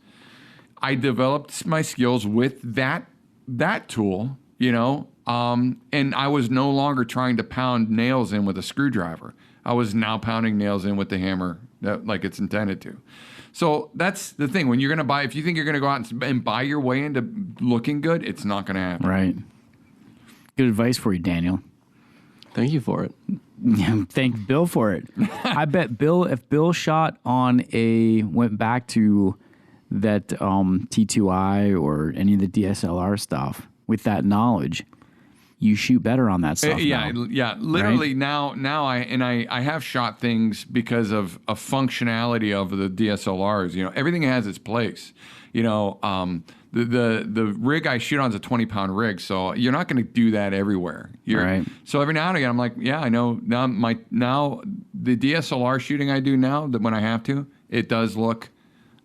S2: I developed my skills with that tool, you know, and I was no longer trying to pound nails in with a screwdriver. I was now pounding nails in with the hammer like it's intended to. So that's the thing. When you're going to buy, if you think you're going to go out and buy your way into looking good, it's not going to happen.
S1: Right. Good advice for you, Daniel.
S3: Thank you for it.
S1: Thank Bill for it. I bet if Bill shot on went back to that T2i or any of the DSLR stuff with that knowledge, you shoot better on that stuff.
S2: Yeah. Literally
S1: right?
S2: now I have shot things because of a functionality of the DSLRs. You know, everything has its place. You know, the rig I shoot on is a 20-pound rig, so you're not going to do that everywhere.
S1: Right.
S2: So every now and again, I'm like, yeah, I know now the DSLR shooting I do now, that when I have to, it does look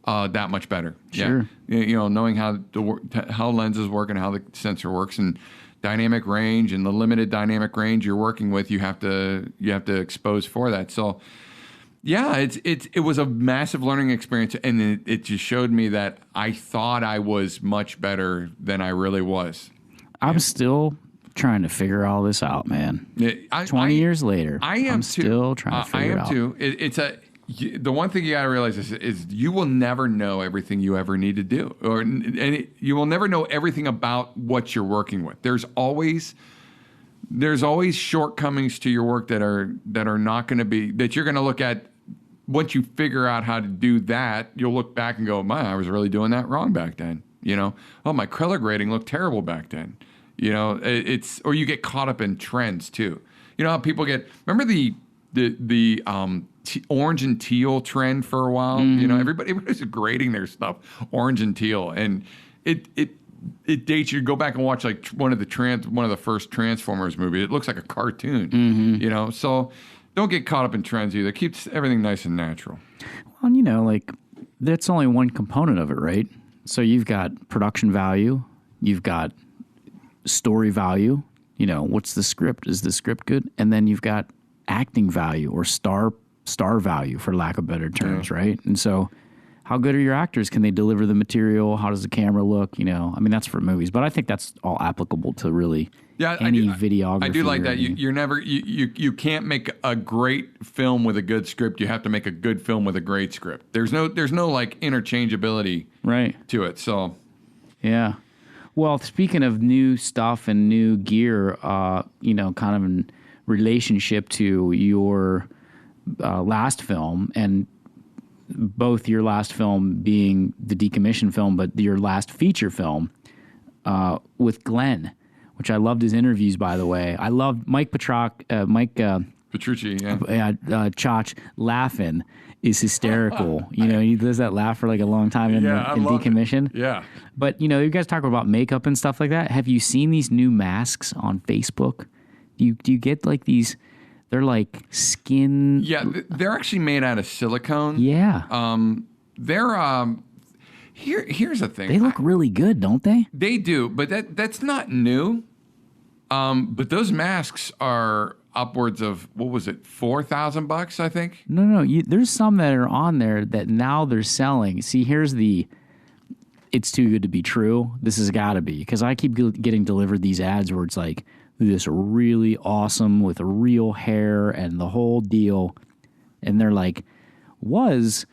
S2: that much better.
S1: Sure.
S2: Yeah. You know, knowing how lenses work and how the sensor works and dynamic range and the limited dynamic range you're working with, you have to expose for that. So. Yeah, it was a massive learning experience, and it just showed me that I thought I was much better than I really was.
S1: I'm still trying to figure all this out, man. 20 years later, I'm still trying to figure it out.
S2: I am too. The one thing you got to realize is you will never know everything you ever need to do, you will never know everything about what you're working with. There's always shortcomings to your work that are not going to be, that you're going to look at. Once you figure out how to do that, you'll look back and go, man, I was really doing that wrong back then. You know, oh, my color grading looked terrible back then. You know, or you get caught up in trends too. You know how people remember the orange and teal trend for a while? Mm-hmm. You know, everybody was grading their stuff orange and teal, and it dates you. Go back and watch like one of the first Transformers movies. It looks like a cartoon. Mm-hmm. You know, so don't get caught up in trends either. Keeps everything nice and natural.
S1: Well, you know, like that's only one component of it, right? So you've got production value, you've got story value. You know, what's the script? Is the script good? And then you've got acting value or star value, for lack of better terms, right? And so, how good are your actors? Can they deliver the material? How does the camera look? You know, I mean, that's for movies, but I think that's all applicable to really any videography.
S2: I do like that. You can't make a great film with a good script. You have to make a good film with a great script. There's no like interchangeability to it. So,
S1: yeah. Well, speaking of new stuff and new gear, you know, kind of in relationship to your last film, and both your last film being the decommissioned film, but your last feature film with Glenn, which I loved his interviews, by the way. I loved Mike Petrucci, Chach laughing is hysterical. You know, he does that laugh for like a long time in Decommission.
S2: Yeah.
S1: But, you know, you guys talk about makeup and stuff like that. Have you seen these new masks on Facebook? Do you get like these... They're like skin.
S2: Yeah, they're actually made out of silicone.
S1: Yeah.
S2: Here's the thing.
S1: They look really good, don't they?
S2: They do, but that's not new. But those masks are upwards of, what was it, $4,000, I think?
S1: No. There's some that are on there that now they're selling. See, here's it's too good to be true. This has got to be, because I keep getting delivered these ads where it's like, this really awesome with real hair and the whole deal. And they're like, was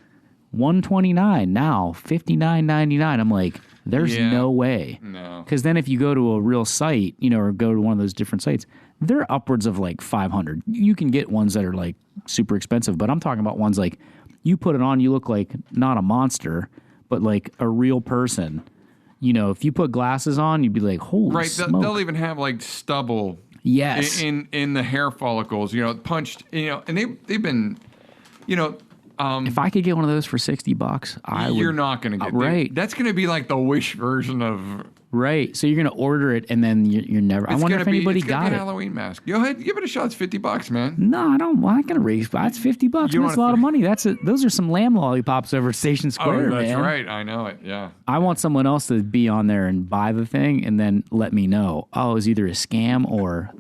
S1: $129, now $59.99. I'm like, there's no way.
S2: No.
S1: Because then if you go to a real site, you know, or go to one of those different sites, they're upwards of like $500. You can get ones that are like super expensive, but I'm talking about ones like you put it on, you look like not a monster, but like a real person. You know, if you put glasses on, you'd be like, holy smoke.
S2: They'll even have like stubble in the hair follicles, you know, punched, you know, and they've been, you know.
S1: If I could get one of those for $60, I would.
S2: You're not going to get
S1: right.
S2: That's going to be like the Wish version of.
S1: Right. So you're going to order it and then you're never. I wonder if anybody got it.
S2: It's a Halloween mask. Go ahead, give it a shot. It's $50, man.
S1: No, I don't. I'm not going to raise. That's $50. That's a lot of money. Those are some lamb lollipops over Station Square.
S2: Oh, that's
S1: man.
S2: right. I know it. Yeah.
S1: I want someone else to be on there and buy the thing and then let me know. Oh, it was either a scam or.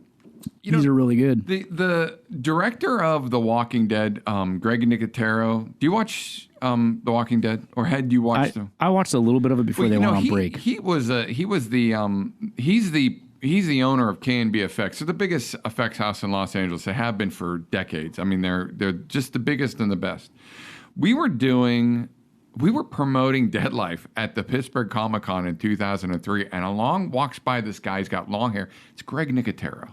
S1: These are really good.
S2: The director of The Walking Dead, Greg Nicotero. Do you watch The Walking Dead, or had you watched them?
S1: I watched a little bit of it before they went on break.
S2: He's the owner of K&B Effects. They're the biggest effects house in Los Angeles. They have been for decades. I mean, they're just the biggest and the best. We were doing we were promoting Dead Life at the Pittsburgh Comic-Con in 2003, and along walks by this guy. He's got long hair. It's Greg Nicotero.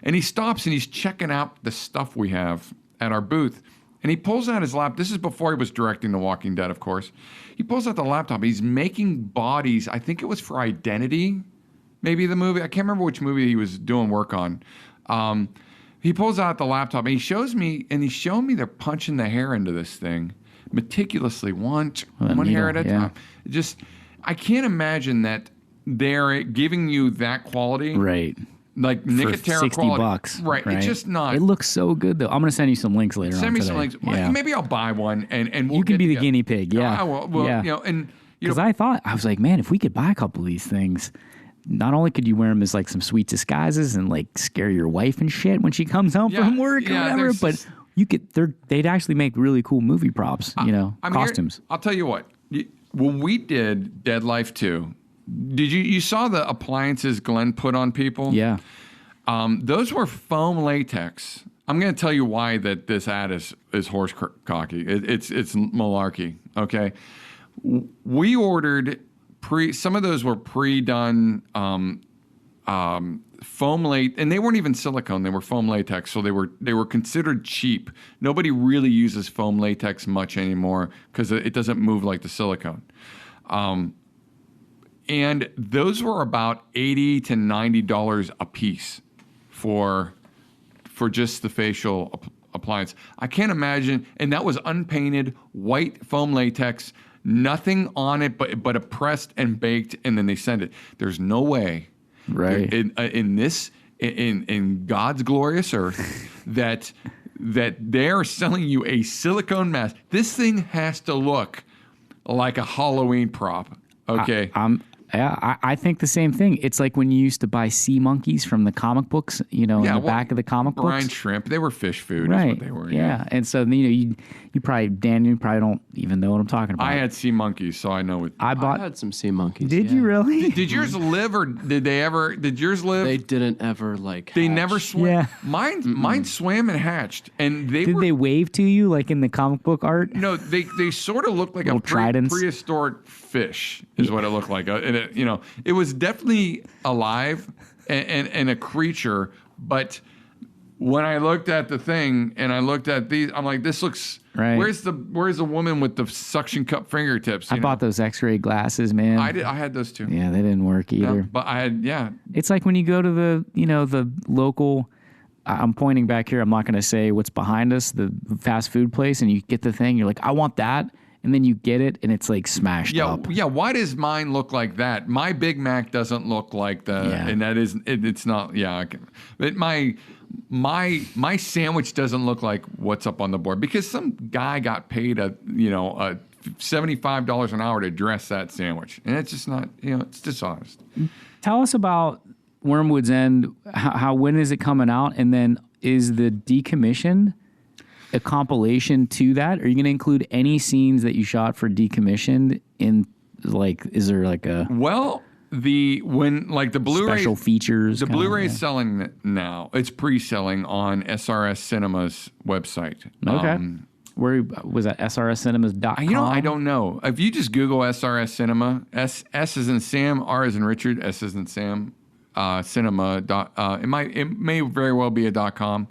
S2: And he stops and he's checking out the stuff we have at our booth. And he pulls out his laptop. This is before he was directing The Walking Dead, of course. He pulls out the laptop. He's making bodies. I think it was for Identity, maybe the movie. I can't remember which movie he was doing work on. He pulls out the laptop and he's showing me they're punching the hair into this thing meticulously, one hair at a time. I can't imagine that they're giving you that quality.
S1: Right.
S2: Like Nicotero
S1: for
S2: quality.
S1: $60.
S2: Right. It's just not.
S1: It looks so good, though. I'm going to send you some links later on
S2: Send me
S1: today.
S2: some links.
S1: Yeah.
S2: Maybe I'll buy one and we'll
S1: You can be the
S2: together.
S1: guinea pig. Yeah. Because I was like, man, if we could buy a couple of these things, not only could you wear them as like some sweet disguises and like scare your wife and shit when she comes home from work or whatever, but they'd actually make really cool movie props, costumes.
S2: I'll tell you what. When we did Dead Life 2, you saw the appliances Glenn put on people?
S1: Yeah.
S2: Those were foam latex. I'm going to tell you why that this ad is horse cocky. It's malarkey. Okay. We ordered some of those were pre-done foam latex, and they weren't even silicone. They were foam latex, so they were considered cheap. Nobody really uses foam latex much anymore because it doesn't move like the silicone. And those were about $80 to $90 a piece for just the facial appliance. I can't imagine, and that was unpainted white foam latex. Nothing on it but a pressed and baked, and then they send it. There's no way,
S1: right,
S2: in God's glorious earth, that they're selling you a silicone mask. This thing has to look like a Halloween prop. Okay,
S1: I think the same thing. It's like when you used to buy sea monkeys from the comic books, in the back of the comic books.
S2: Brine shrimp, they were fish food,
S1: right?
S2: Is what they were.
S1: Yeah. And so you probably, Dan, you probably don't even know what I'm talking about.
S2: I had sea monkeys, so I know what.
S3: I had some sea monkeys.
S1: Did you really?
S2: Did yours live, or did yours live?
S3: They didn't ever
S2: They
S3: hatch.
S2: never swam.
S1: Yeah.
S2: Mine swam and hatched, and
S1: Did they wave to you like in the comic book art?
S2: No, they sort of looked like
S1: Little tridents?
S2: prehistoric fish is what it looked like. And it was definitely alive and a creature. But when I looked at the thing and I looked at these, I'm like, this looks.
S1: Right.
S2: Where's the woman with the suction cup fingertips?
S1: I bought those X-ray glasses, man.
S2: I had those too.
S1: Yeah, they didn't work either.
S2: Yeah, but I had.
S1: It's like when you go to the local. I'm pointing back here. I'm not going to say what's behind us, the fast food place, and you get the thing. You're like, I want that. And then you get it, and it's like smashed up.
S2: Yeah. Why does mine look like that? My Big Mac doesn't look like and that is it's not. Yeah, but my sandwich doesn't look like what's up on the board because some guy got paid a $75 an hour to dress that sandwich, and it's just not. It's dishonest.
S1: Tell us about Wormwood's End. When is it coming out? And then is the Decommissioned a compilation to that? Are you going to include any scenes that you shot for Decommissioned in, like, is there like a
S2: the Blu-ray
S1: special features?
S2: The Blu-ray is selling now. It's pre-selling on SRS Cinema's website.
S1: Okay. Where was that? SRScinemas.com?
S2: I don't know. If you just Google SRS Cinema, S is in Sam, R is in Richard, S is in Sam, cinema. It may very well be a .com.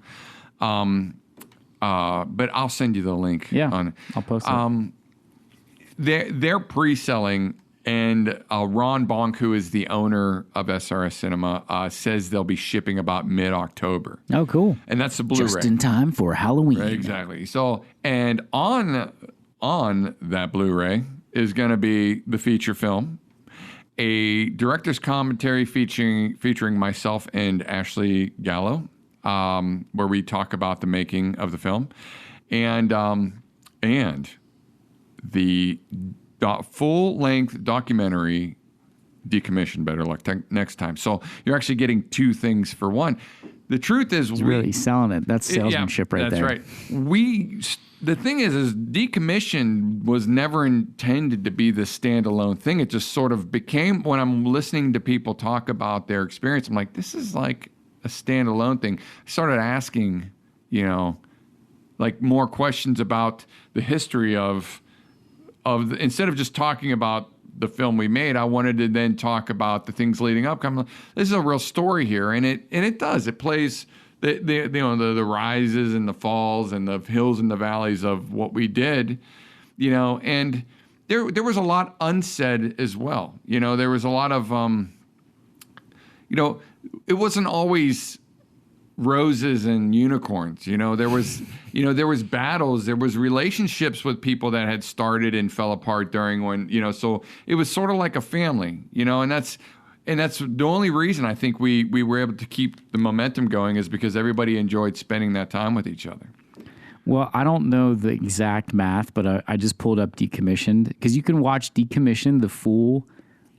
S2: But I'll send you the link.
S1: Yeah,
S2: on it.
S1: I'll post it.
S2: They're pre-selling, and Ron Bonk, who is the owner of SRS Cinema, says they'll be shipping about mid-October.
S1: Oh, cool!
S2: And that's the Blu-ray.
S1: Just in time for Halloween.
S2: Right, exactly. So, and on that Blu-ray is going to be the feature film, a director's commentary featuring myself and Ashley Gallo. Where we talk about the making of the film, and the full-length documentary, Decommissioned, Better Luck Next Time. So you're actually getting two things for one. The truth is,
S1: he's really selling it. That's salesmanship there.
S2: That's right. The thing is Decommissioned was never intended to be the standalone thing. It just sort of became, when I'm listening to people talk about their experience, I'm like, this is like a standalone thing. I started asking, more questions about the history of instead of just talking about the film we made, I wanted to then talk about the things leading up. This is a real story here, and it does. It plays the rises and the falls and the hills and the valleys of what we did, and there was a lot unsaid as well. There was a lot of it wasn't always roses and unicorns. There was battles, there was relationships with people that had started and fell apart during when, so it was sort of like a family, and that's the only reason I think we were able to keep the momentum going is because everybody enjoyed spending that time with each other.
S1: Well, I don't know the exact math, but I just pulled up Decommissioned, because you can watch Decommissioned, the full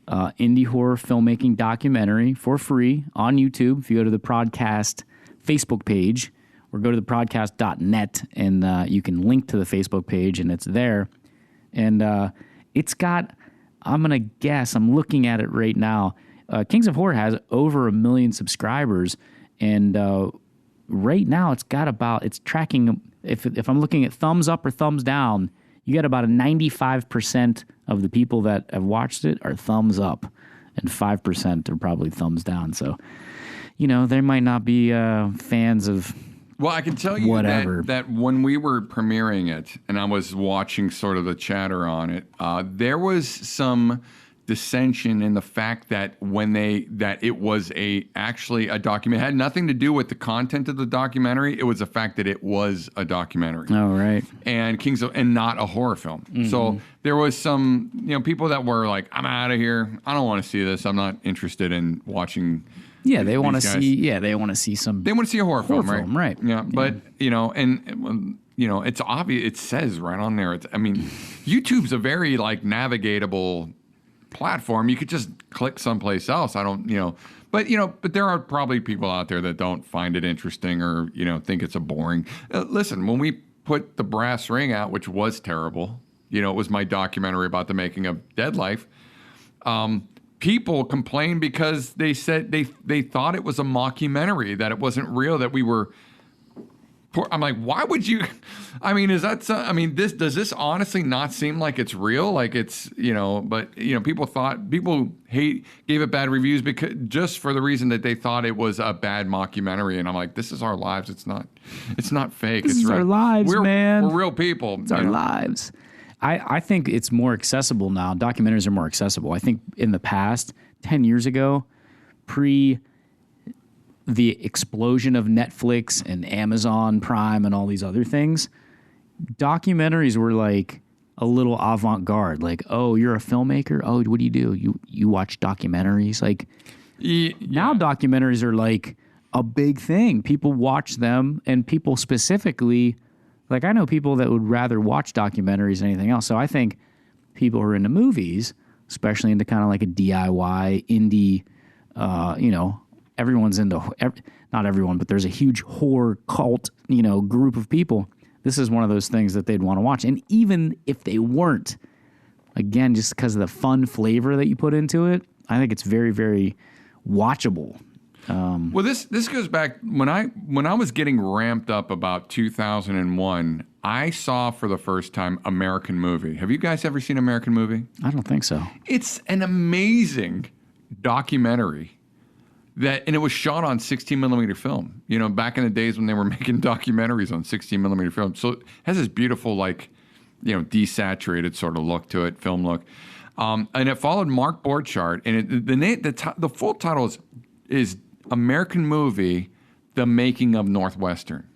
S1: indie horror filmmaking documentary, for free on YouTube. If you go to the podcast Facebook page or go to the podcast.net, and you can link to the Facebook page, and it's there. And it's got, I'm going to guess, I'm looking at it right now, Kings of Horror has over 1 million subscribers, and right now it's tracking, if I'm looking at thumbs up or thumbs down, you get about a 95% of the people that have watched it are thumbs up, and 5% are probably thumbs down. So, they might not be fans of
S2: Well, I can tell you that when we were premiering it, and I was watching sort of the chatter on it, there was some dissension in the fact that that it was actually a documentary. It had nothing to do with the content of the documentary. It was the fact that it was a documentary.
S1: Oh, right.
S2: And and not a horror film. Mm-hmm. So there was some, people that were like, I'm out of here. I don't want to see this. I'm not interested in watching.
S1: Yeah, they want to see. Yeah, they want to see some.
S2: They want to see a horror film,
S1: right?
S2: Yeah, but it's obvious. It says right on there. YouTube's a very navigatable platform. You could just click someplace else. But there are probably people out there that don't find it interesting or think it's a boring. Listen, when we put The Brass Ring out, which was terrible, it was my documentary about the making of Dead Life. People complained because they said they thought it was a mockumentary, that it wasn't real, that we were. I'm like, why would you? Does this honestly not seem like it's real? Like it's, but people gave it bad reviews because just for the reason that they thought it was a bad mockumentary. And I'm like, this is our lives. It's not fake.
S1: This is our lives, man.
S2: We're real people.
S1: It's our lives. I think it's more accessible now. Documentaries are more accessible. I think in the past, 10 years ago, pre the explosion of Netflix and Amazon Prime and all these other things, documentaries were like a little avant-garde. Like, oh, you're a filmmaker? Oh, what do? You watch documentaries? Like, now documentaries are like a big thing. People watch them, and people specifically, like I know people that would rather watch documentaries than anything else. So I think people who are into movies, especially into kind of like a DIY, indie, everyone's into, not everyone, but there's a huge horror cult, group of people. This is one of those things that they'd want to watch. And even if they weren't, again, just because of the fun flavor that you put into it, I think it's very, very watchable.
S2: Well, this goes back when I was getting ramped up about 2001. I saw for the first time American Movie. Have you guys ever seen American Movie?
S1: I don't think so.
S2: It's an amazing documentary and it was shot on 16 millimeter film. Back in the days when they were making documentaries on 16 millimeter film. So it has this beautiful desaturated sort of look to it, film look, and it followed Mark Borchardt, and the full title is American Movie, The Making of Northwestern.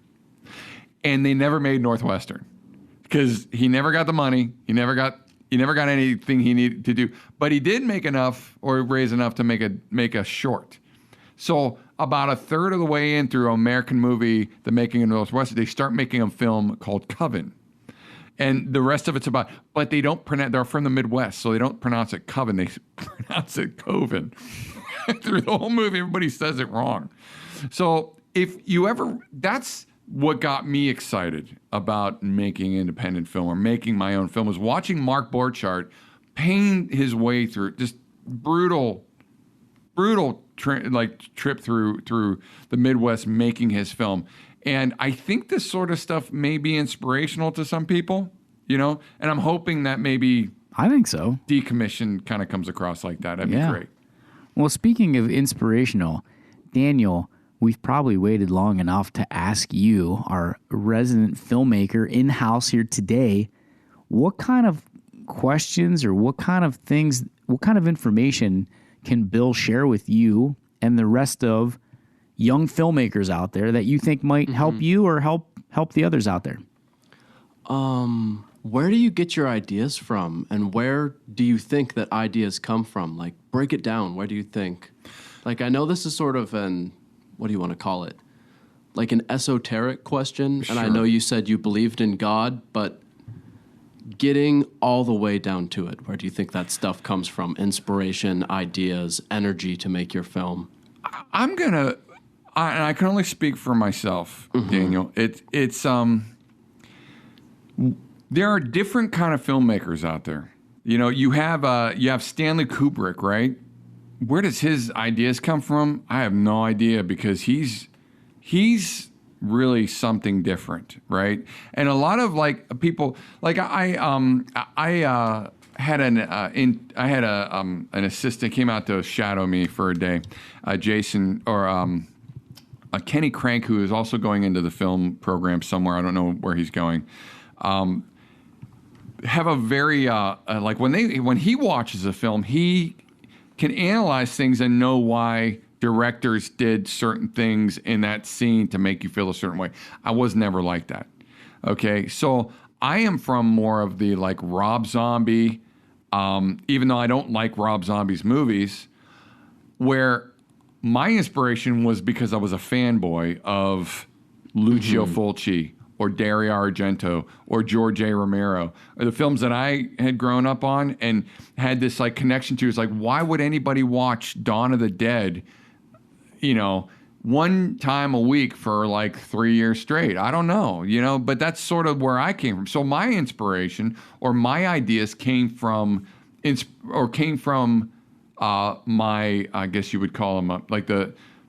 S2: And they never made Northwestern because he never got the money. He never got anything he needed to do. But he did make enough or raise enough to make a short. So about a third of the way in through American Movie, The Making of Northwestern, they start making a film called Coven. And the rest of it's about, but they don't pronounce, they're from the Midwest, so they don't pronounce it Coven, they pronounce it Coven. Through the whole movie, everybody says it wrong. So that's what got me excited about making independent film or making my own film, was watching Mark Borchardt pain his way through just brutal trip through the Midwest making his film. And I think this sort of stuff may be inspirational to some people. And I'm hoping that maybe
S1: I think so.
S2: Decommission kind of comes across like that. That'd be great.
S1: Well, speaking of inspirational, Daniel, we've probably waited long enough to ask you, our resident filmmaker in-house here today, what kind of questions or what kind of things, what kind of information can Bill share with you and the rest of young filmmakers out there that you think might help you or help the others out there?
S3: Where do you get your ideas from, and where do you think that ideas come from? Like, break it down. Where do you think? Like, I know this is sort of what do you want to call it? Like an esoteric question, and I know you said you believed in God, but getting all the way down to it, where do you think that stuff comes from? Inspiration, ideas, energy to make your film?
S2: And I can only speak for myself, Daniel. There are different kind of filmmakers out there. You have Stanley Kubrick, right? Where does his ideas come from? I have no idea, because he's really something different, right? And a lot of people, like I had an assistant came out to shadow me for a day, Jason or Kenny Crank, who is also going into the film program somewhere. I don't know where he's going. Have a very when he watches a film, he can analyze things and know why directors did certain things in that scene to make you feel a certain way. I was never like that. Okay, so I am from more of the Rob Zombie, even though I don't like Rob Zombie's movies, where my inspiration was because I was a fanboy of Lucio Fulci or Dario Argento or George A. Romero, or the films that I had grown up on and had this connection to. It's why would anybody watch Dawn of the Dead, one time a week for 3 years straight? I don't know, but that's sort of where I came from. So my inspiration or my ideas came from my, I guess you would call them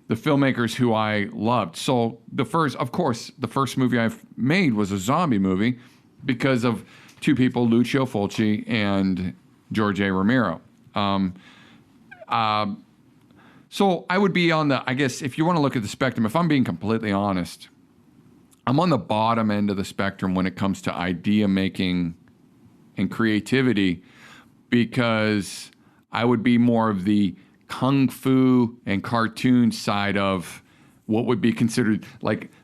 S2: the filmmakers who I loved. So the first movie I've made was a zombie movie because of two people, Lucio Fulci and George A. Romero. So I would be on I guess if you want to look at the spectrum, if I'm being completely honest, I'm on the bottom end of the spectrum when it comes to idea making and creativity, because I would be more of the kung fu and cartoon side of what would be considered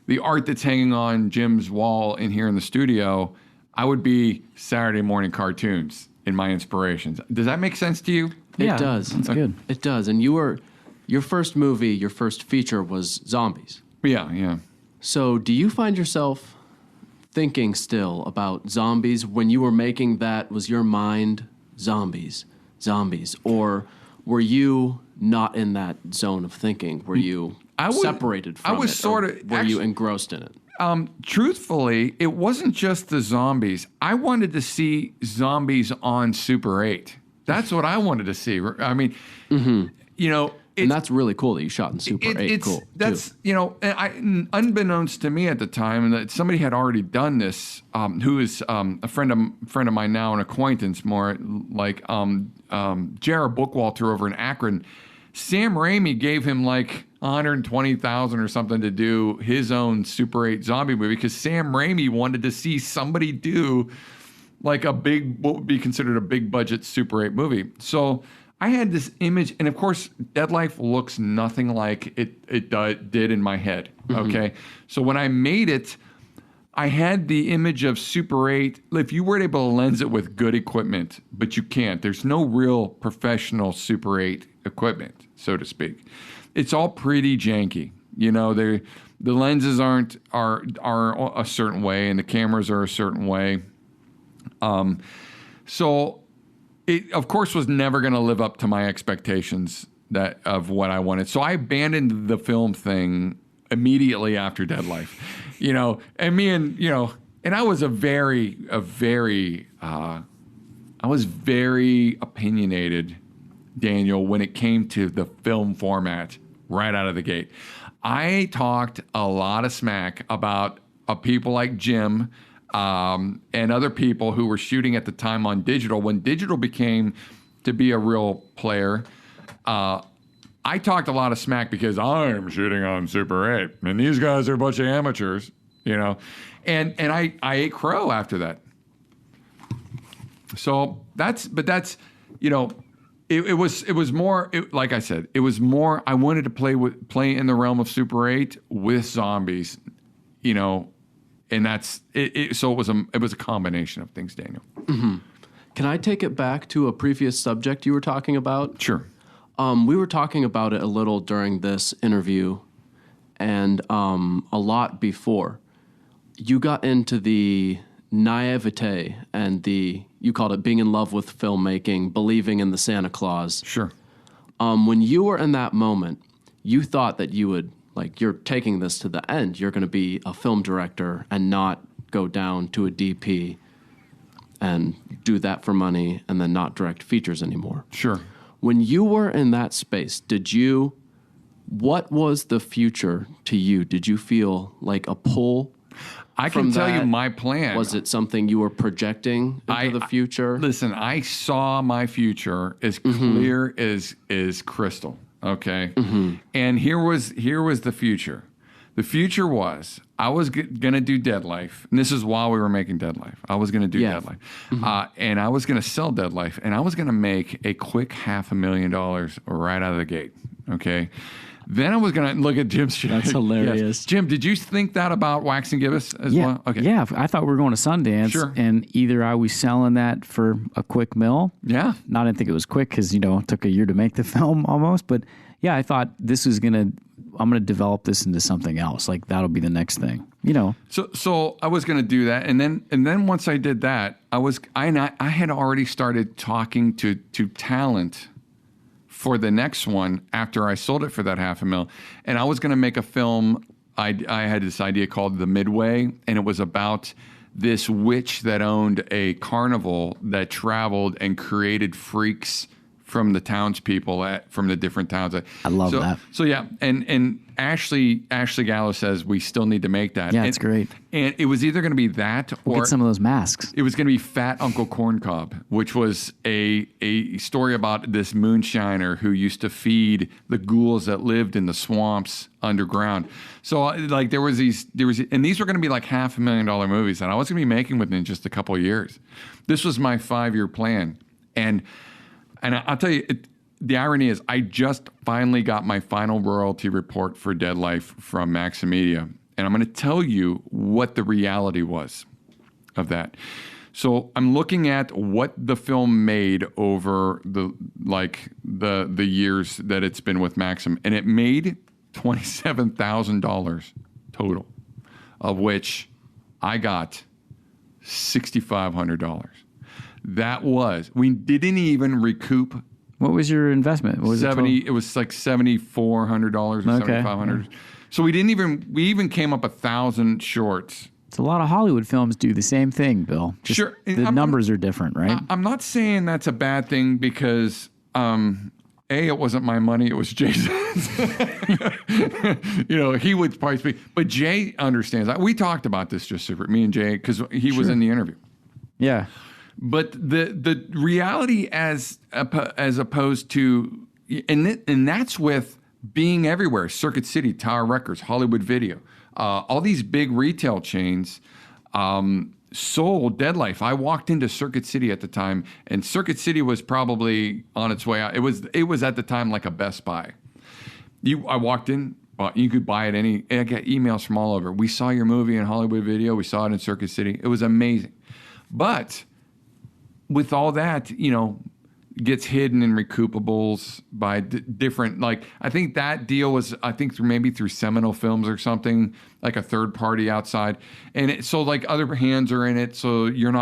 S2: the art that's hanging on Jim's wall in here in the studio. I would be Saturday morning cartoons in my inspirations. Does that make sense to you?
S1: Yeah,
S3: it does.
S1: That's good.
S3: It does. And your first movie, your first feature was zombies.
S2: Yeah.
S3: So do you find yourself thinking still about zombies when you were making that? Was your mind zombies, or were you not in that zone of thinking? Were you separated from it?
S2: I was sort of.
S3: Were you engrossed in it?
S2: Truthfully, it wasn't just the zombies. I wanted to see zombies on Super 8. That's what I wanted to see. I mean,
S3: and that's really cool that you shot in Super 8. Cool.
S2: That's unbeknownst to me at the time, that somebody had already done this. Who is a friend of mine now, an acquaintance, more Jared Bookwalter over in Akron. Sam Raimi gave him $120,000 or something to do his own Super 8 zombie movie, because Sam Raimi wanted to see somebody do what would be considered a big budget Super 8 movie. So I had this image, and of course, Dead Life looks nothing like it did in my head. Okay, so when I made it, I had the image of Super 8. If you were able to lens it with good equipment, but you can't. There's no real professional Super 8 equipment, so to speak. It's all pretty janky. The lenses are a certain way, and the cameras are a certain way. So it, of course, was never going to live up to my expectations of what I wanted. So I abandoned the film thing immediately after Dead Life, and I was I was very opinionated, Daniel, when it came to the film format right out of the gate. I talked a lot of smack about people like Jim, and other people who were shooting at the time on digital. When digital became to be a real player, I talked a lot of smack because I'm shooting on Super 8, and these guys are a bunch of amateurs, you know. And I ate crow after that. So that's, you know, it was more, like I said, it was more, I wanted to play in the realm of Super 8 with zombies, you know, and that's it. So it was a combination of things, Daniel.
S3: Mm-hmm. Can I take it back to a previous subject you were talking about?
S2: Sure.
S3: We were talking about it a little during this interview and a lot before. You got into the naivete and you called it being in love with filmmaking, believing in the Santa Claus.
S2: Sure.
S3: When you were in that moment, you thought that you would, like, you're taking this to the end. You're going to be a film director and not go down to a DP and do that for money and then not direct features anymore.
S2: Sure.
S3: When you were in that space, what was the future to you? Did you feel like a pull?
S2: I can tell you my plan.
S3: Was it something you were projecting into the future?
S2: Listen, I saw my future as clear as crystal. Okay, and here was the future. The future was I was gonna do Dead Life, and this is while we were making Dead Life. I was gonna do Dead Life, and I was gonna sell Dead Life, and I was gonna make a quick $500,000 right out of the gate. Okay. Then I was going to look at Jim's shit.
S1: That's hilarious.
S2: Yes. Jim, did you think that about Wax and Gibbous as well? Okay.
S1: Yeah, I thought we were going to Sundance.
S2: Sure.
S1: And either I was selling that for a quick mill.
S2: Yeah.
S1: No, I didn't think it was quick because, it took a year to make the film almost. But yeah, I thought I'm going to develop this into something else. Like that'll be the next thing, So
S2: I was going to do that. And then once I did that, I had already started talking to talent for the next one after I sold it for that $500,000. And I was going to make a film. I had this idea called The Midway, and it was about this witch that owned a carnival that traveled and created freaks from the townspeople from the different towns.
S1: I love that.
S2: So yeah, and Ashley Gallo says we still need to make that.
S1: Yeah, it's great.
S2: And it was either going to be that or
S1: get some of those masks.
S2: It was going to be Fat Uncle Corncob, which was a story about this moonshiner who used to feed the ghouls that lived in the swamps underground. So like there was and these were going to be like $500,000 movies that I was going to be making within just a couple of years. This was my 5-year plan, and I'll tell you, the irony is I just finally got my final royalty report for Dead Life from Maximedia. And I'm going to tell you what the reality was of that. So I'm looking at what the film made over the years that it's been with Maxim. And it made $27,000 total, of which I got $6,500. We didn't even recoup.
S1: What was your investment? What was
S2: it was like $7,400 or $7,500. So we even came up 1,000 shorts.
S1: It's a lot of Hollywood films do the same thing, Bill. Just
S2: sure.
S1: The numbers are different, right?
S2: I'm not saying that's a bad thing because it wasn't my money, it was Jason's. He would probably speak. But Jay understands that. We talked about this just separate, me and Jay, because he was in the interview.
S1: Yeah.
S2: But the reality as opposed to, and that's with being everywhere, Circuit City, Tower Records, Hollywood Video, all these big retail chains sold Dead Life. I walked into Circuit City at the time, and Circuit City was probably on its way out. It was at the time like a Best Buy. I walked in, you could buy it I got emails from all over. We saw your movie in Hollywood Video. We saw it in Circuit City. It was amazing. But with all that, gets hidden in recoupables by different, I think that deal was, through Seminole Films or something, like a third party outside. And so other hands are in it. So you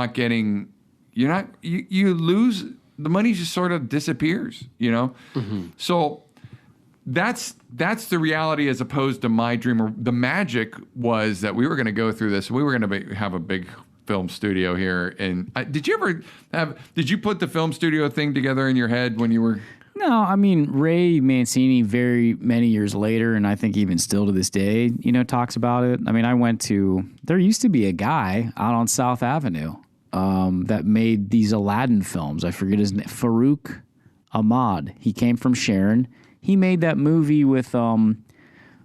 S2: lose, the money just sort of disappears, Mm-hmm. So that's the reality as opposed to my dream. The magic was that we were going to go through this. We were going to have a big film studio here. And did you put the film studio thing together in your head when you were?
S1: No, I mean, Ray Mancini, very many years later, and I think even still to this day, talks about it. I mean, there used to be a guy out on South Avenue that made these Aladdin films. I forget his name, Farouk Ahmad. He came from Sharon. He made that movie with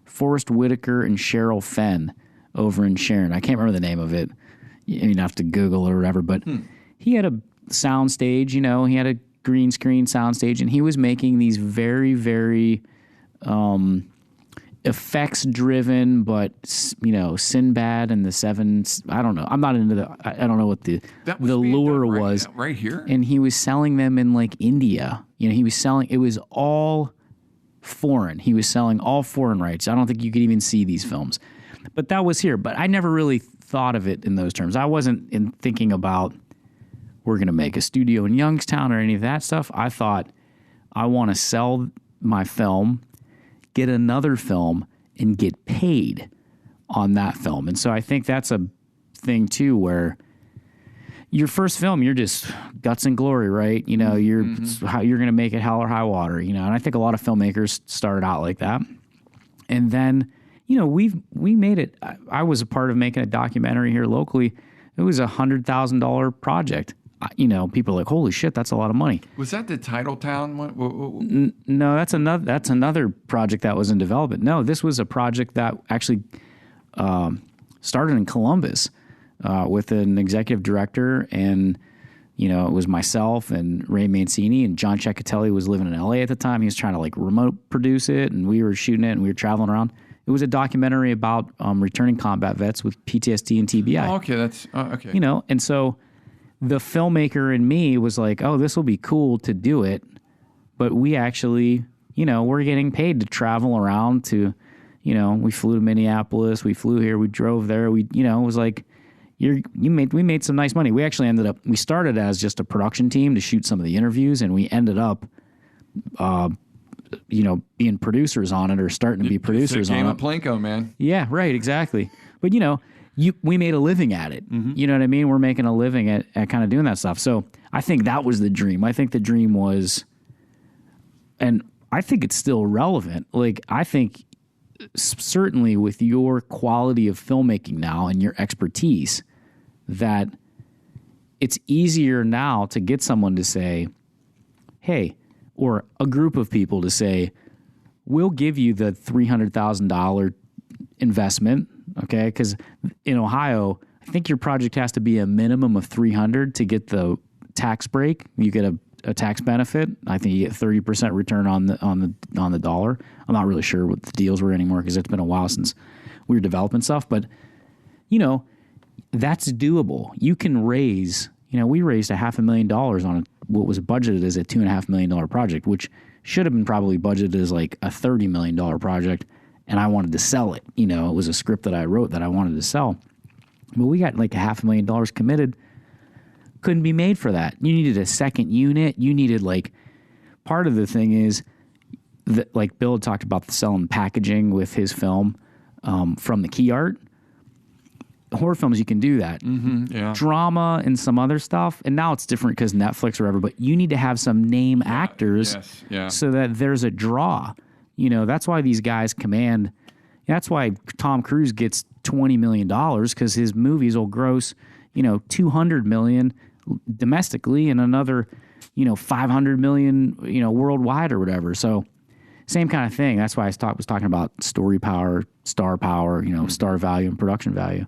S1: Forrest Whitaker and Cheryl Fenn over in Sharon. I can't remember the name of it. You have to Google it or whatever, but he had a sound stage, he had a green screen soundstage, and he was making these very, very effects-driven, but Sinbad and the Seven. I don't know. I'm not into the. I don't know what the lure was
S2: right here.
S1: And he was selling them in like India. He was selling. It was all foreign. He was selling all foreign rights. I don't think you could even see these films, but that was here. But I never really thought of it in those terms. I wasn't thinking about, we're going to make a studio in Youngstown or any of that stuff. I thought, I want to sell my film, get another film, and get paid on that film. And so I think that's a thing too, where your first film, you're just guts and glory, right? You're going to make it hell or high water, and I think a lot of filmmakers started out like that. And then, we made it. I was a part of making a documentary here locally. It was $100,000 project. People are like, holy shit, that's a lot of money.
S2: Was that the Titletown one?
S1: No, that's another project that was in development. No, this was a project that actually started in Columbus with an executive director, and it was myself and Ray Mancini, and John Ceccatelli was living in LA at the time. He was trying to like remote produce it, and we were shooting it, and we were traveling around. It was a documentary about returning combat vets with PTSD and TBI.
S2: Oh, okay, that's okay.
S1: And so the filmmaker in me was like, oh, this will be cool to do it. But we actually, we're getting paid to travel around to, we flew to Minneapolis, we flew here, we drove there. We, it was like, we made some nice money. We actually we started as just a production team to shoot some of the interviews, and we ended up, being producers on it, or starting to be producers on it.
S2: Game of Plinko, man.
S1: Yeah, right, exactly. But, we made a living at it.
S2: Mm-hmm.
S1: You know what I mean? We're making a living at kind of doing that stuff. So I think that was the dream. I think the dream was, and I think it's still relevant. Like, I think certainly with your quality of filmmaking now and your expertise, that it's easier now to get someone to say, hey, or a group of people to say, we'll give you the $300,000 investment. Okay, because in Ohio, I think your project has to be a minimum of $300 to get the tax break. You get a tax benefit. I think you get 30% return on the dollar. I'm not really sure what the deals were anymore because it's been a while since we were developing stuff. But that's doable. You can raise. We raised $500,000 on what was budgeted as a $2.5 million project, which should have been probably budgeted as like a $30 million project. And I wanted to sell it. It was a script that I wrote that I wanted to sell. But we got like $500,000 committed. Couldn't be made for that. You needed a second unit. You needed part of the thing is that, like Bill had talked about the selling packaging with his film from the key art. Horror films, you can do that.
S2: Mm-hmm, yeah.
S1: Drama and some other stuff. And now it's different because Netflix or whatever. But you need to have some name actors so that there's a draw. That's why these guys command. That's why Tom Cruise gets $20 million because his movies will gross, $200 million domestically and another, $500 million, worldwide or whatever. So same kind of thing. That's why I was talking about story power, star power, star value and production value.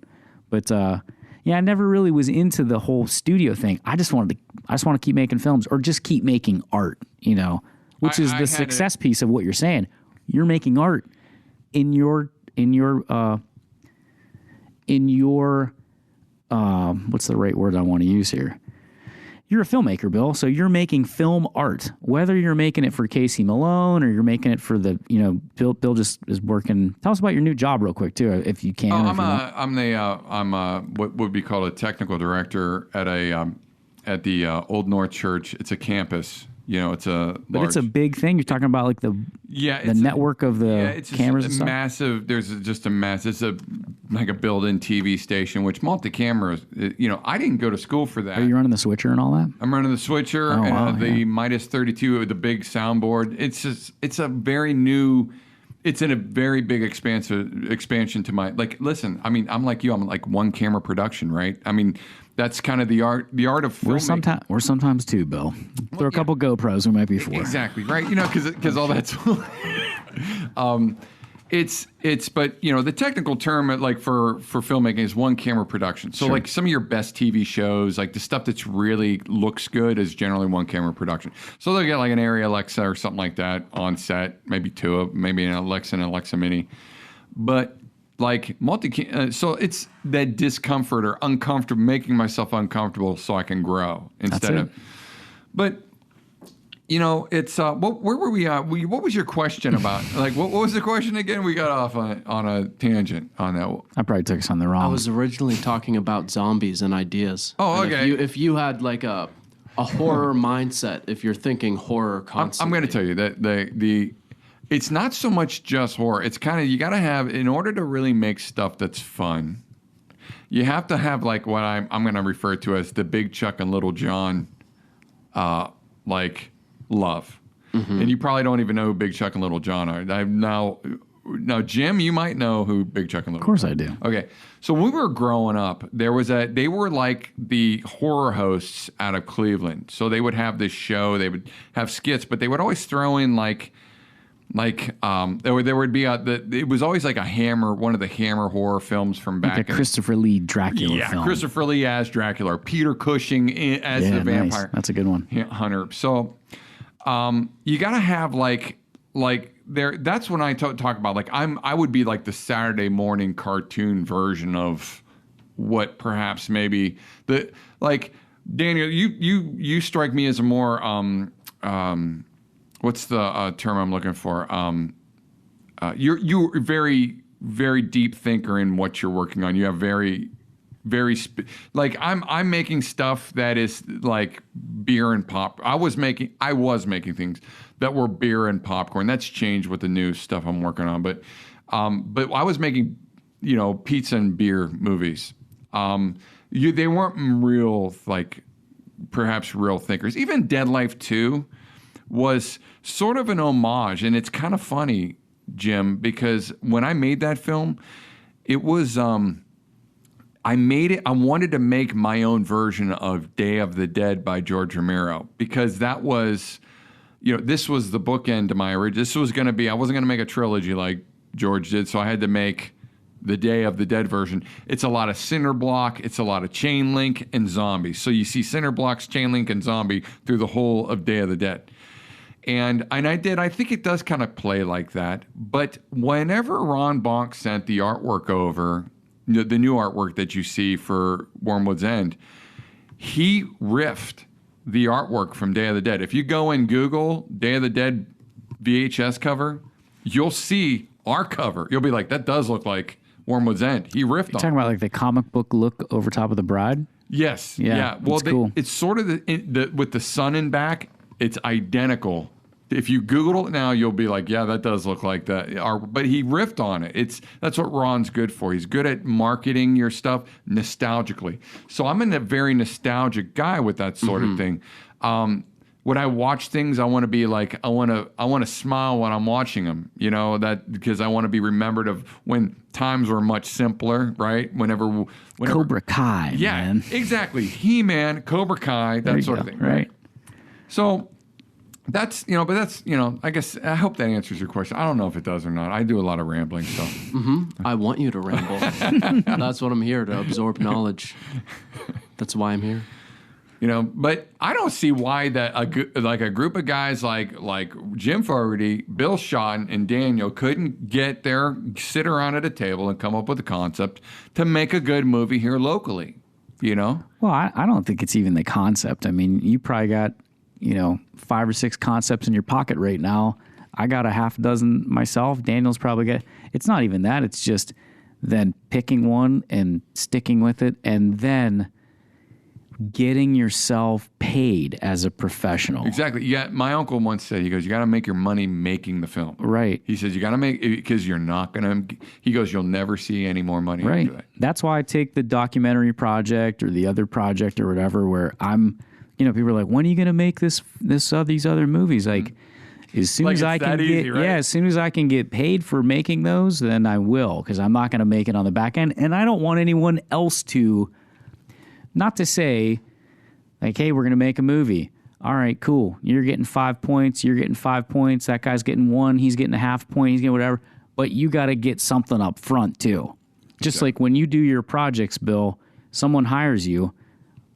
S1: But I never really was into the whole studio thing. I just want to keep making films or just keep making art, which is the success piece of what you're saying. You're making art in your what's the right word I want to use here? You're a filmmaker, Bill, so you're making film art. Whether you're making it for Casey Malone or you're making it for the, Bill just is working. Tell us about your new job real quick too, if you can.
S2: I'm what would be called a technical director at the Old North Church. It's a campus. It's
S1: it's a big thing. You're talking about like the network of the cameras and stuff?
S2: Massive. There's just a mass. It's a like a built-in TV station, which multi-camera, I didn't go to school for that.
S1: Are you running the switcher and all that?
S2: I'm running the switcher
S1: Oh, wow,
S2: and the Midas 32, the big soundboard. It's in a very big expansion to my, like, listen, I mean, I'm like you, I'm like one camera production, right? I mean, that's kind of the art of filmmaking.
S1: We're sometimes two, Bill. Throw a couple GoPros, we might be four.
S2: Exactly, right? Because all that's, but the technical term like for filmmaking is one camera production. So like some of your best TV shows, like the stuff that's really looks good is generally one camera production. So they'll get like an Arri Alexa or something like that on set, maybe maybe an Alexa and Alexa Mini. But like so it's that discomfort or uncomfortable, making myself uncomfortable so I can grow instead of, but it's where were we at? What was your question about? Like, what was the question again? We got off on a tangent on that.
S1: I probably took us on the wrong.
S3: I was originally talking about zombies and ideas.
S2: Oh,
S3: and
S2: okay.
S3: If you had like a horror mindset, if you're thinking horror constantly,
S2: I'm going to tell you that it's not so much just horror. It's kind of, you got to have, in order to really make stuff that's fun, you have to have like what I'm going to refer to as the Big Chuck and Little John, like love. Mm-hmm. And you probably don't even know who Big Chuck and Little John are. Now, Jim, you might know who Big Chuck and Little John are.
S1: Of course I do.
S2: Okay. So when we were growing up, they were like the horror hosts out of Cleveland. So they would have this show, they would have skits, but they would always throw in there would be it was always like one of the Hammer horror films from back
S1: like a Christopher Lee Dracula film.
S2: Christopher Lee as Dracula, or Peter Cushing as the vampire.
S1: Nice. That's a good one.
S2: Hunter. So you got to have like there. That's when I talk about like I would be like the Saturday morning cartoon version of what perhaps maybe Daniel. You strike me as a more what's the term I'm looking for? You're very, very deep thinker in what you're working on. You have very, very I'm making stuff that is like beer and pop. I was making things that were beer and popcorn. That's changed with the new stuff I'm working on. But I was making pizza and beer movies. They weren't real, like perhaps real thinkers. Even Dead Life 2 was sort of an homage, and it's kind of funny, Jim, because when I made that film, it was I wanted to make my own version of Day of the Dead by George Romero, because that was this was the bookend to my original. This was going to be, I wasn't going to make a trilogy like George did, so I had to make the Day of the Dead version. It's a lot of cinder block, it's a lot of chain link and zombies. So you see cinder blocks, chain link, and zombie through the whole of Day of the Dead. And I think it does kind of play like that. But whenever Ron Bonk sent the artwork over, the new artwork that you see for Wormwood's End, he riffed the artwork from Day of the Dead. If you go and Google Day of the Dead VHS cover, you'll see our cover. You'll be like, that does look like Wormwood's End. He riffed on it.
S1: You're talking about like the comic book look over top of the bride?
S2: Yes.
S1: Yeah.
S2: Well,
S1: cool.
S2: It's sort of with the sun in back. It's identical. If you Google it now, you'll be like, yeah, that does look like that. But he riffed on it. That's what Ron's good for. He's good at marketing your stuff nostalgically. So I'm a very nostalgic guy with that sort of thing. When I watch things, I want to be like, I want to smile when I'm watching them, that because I want to be remembered of when times were much simpler, right? Whenever
S1: Cobra Kai, man.
S2: Exactly. He-Man, Cobra Kai, that sort of thing, right? So that's, but that's, I guess, I hope that answers your question. I don't know if it does or not. I do a lot of rambling, so.
S3: I want you to ramble. That's what I'm here, to absorb knowledge. That's why I'm here.
S2: But I don't see why that a group of guys like Jim Fogarty, Bill Schotten, and Daniel couldn't sit around at a table and come up with a concept to make a good movie here locally, Well,
S1: I don't think it's even the concept. I mean, you probably got 5 or 6 concepts in your pocket right now. I got a half dozen myself. Daniel's probably got. It's not even that. It's just then picking one and sticking with it, and then getting yourself paid as a professional.
S2: Exactly. Yeah, my uncle once said, he goes, you got to make your money making the film.
S1: Right.
S2: He says, you got to make, because you're not going to, he goes, you'll never see any more money
S1: Right.
S2: into it.
S1: That's why I take the documentary project or the other project or whatever, where I'm, people are like, when are you going to make these other movies? Like, as soon
S2: Like
S1: as
S2: it's
S1: I can
S2: that
S1: get,
S2: easy, right?
S1: as soon as I can get paid for making those, then I will, because I'm not going to make it on the back end. And I don't want anyone else to, not to say, like, hey, we're going to make a movie. All right, cool. You're getting 5 points. You're getting 5 points. That guy's getting 1. He's getting a half point. He's getting whatever. But you got to get something up front, too. Just like when you do your projects, Bill, someone hires you.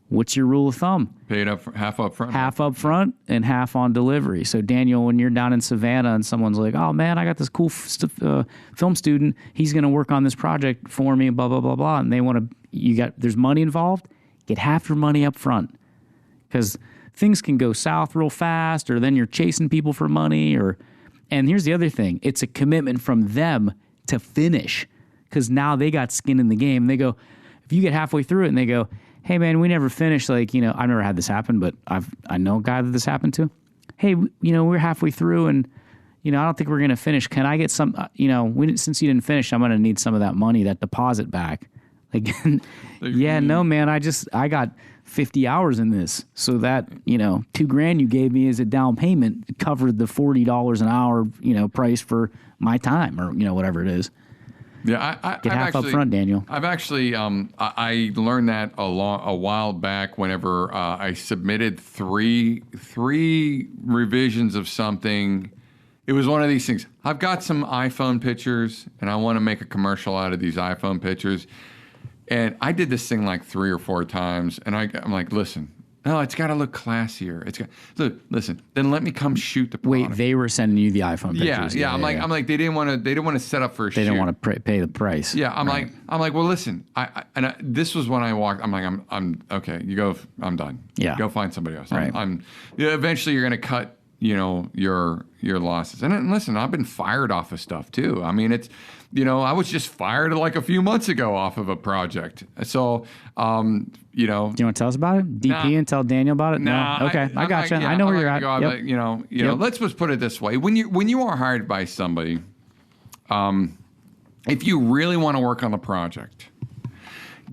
S1: What's your rule of thumb?
S2: Paid up half up front.
S1: Half up front and half on delivery. So, Daniel, when you're down in Savannah and someone's like, oh, man, I got this cool film student. He's going to work on this project for me, blah, blah, blah, blah. And they want to, there's money involved. Get half your money up front. Because things can go south real fast, or then you're chasing people for money. And here's the other thing. It's a commitment from them to finish, because now they got skin in the game. They go, if you get halfway through it and they go, hey, man, we never finished. Like, I've never had this happen, but I know a guy that this happened to. Hey, we're halfway through and, I don't think we're going to finish. Can I get some, since you didn't finish, I'm going to need some of that money, that deposit back. Like, yeah, no, man, I got 50 hours in this. So that, $2,000 you gave me as a down payment covered the $40 an hour, price for my time, or, whatever it is.
S2: Yeah,
S1: Get half up front, Daniel.
S2: I've actually, I learned that a while back whenever I submitted three revisions of something. It was one of these things. I've got some iPhone pictures, and I want to make a commercial out of these iPhone pictures. And I did this thing like 3 or 4 times, and I'm like, listen, no, it's got to look classier. Listen. Then let me come shoot the product.
S1: Wait, they were sending you the iPhone pictures.
S2: Yeah. I'm like, they didn't want to set up for a shoot.
S1: They didn't want to pay the price.
S2: Yeah, I'm like, well, listen. This was when I walked. I'm like, I'm okay. You go. I'm done.
S1: Yeah.
S2: Go find somebody else.
S1: Right.
S2: Eventually, you're gonna cut. Your losses. And listen, I've been fired off of stuff too. I mean, it's, I was just fired like a few months ago off of a project. So,
S1: Do you want to tell us about it? DP and tell Daniel about it?
S2: Nah,
S1: no. Okay, I gotcha. I know where you're at. Yep.
S2: Let's just put it this way: when you are hired by somebody, if you really want to work on the project,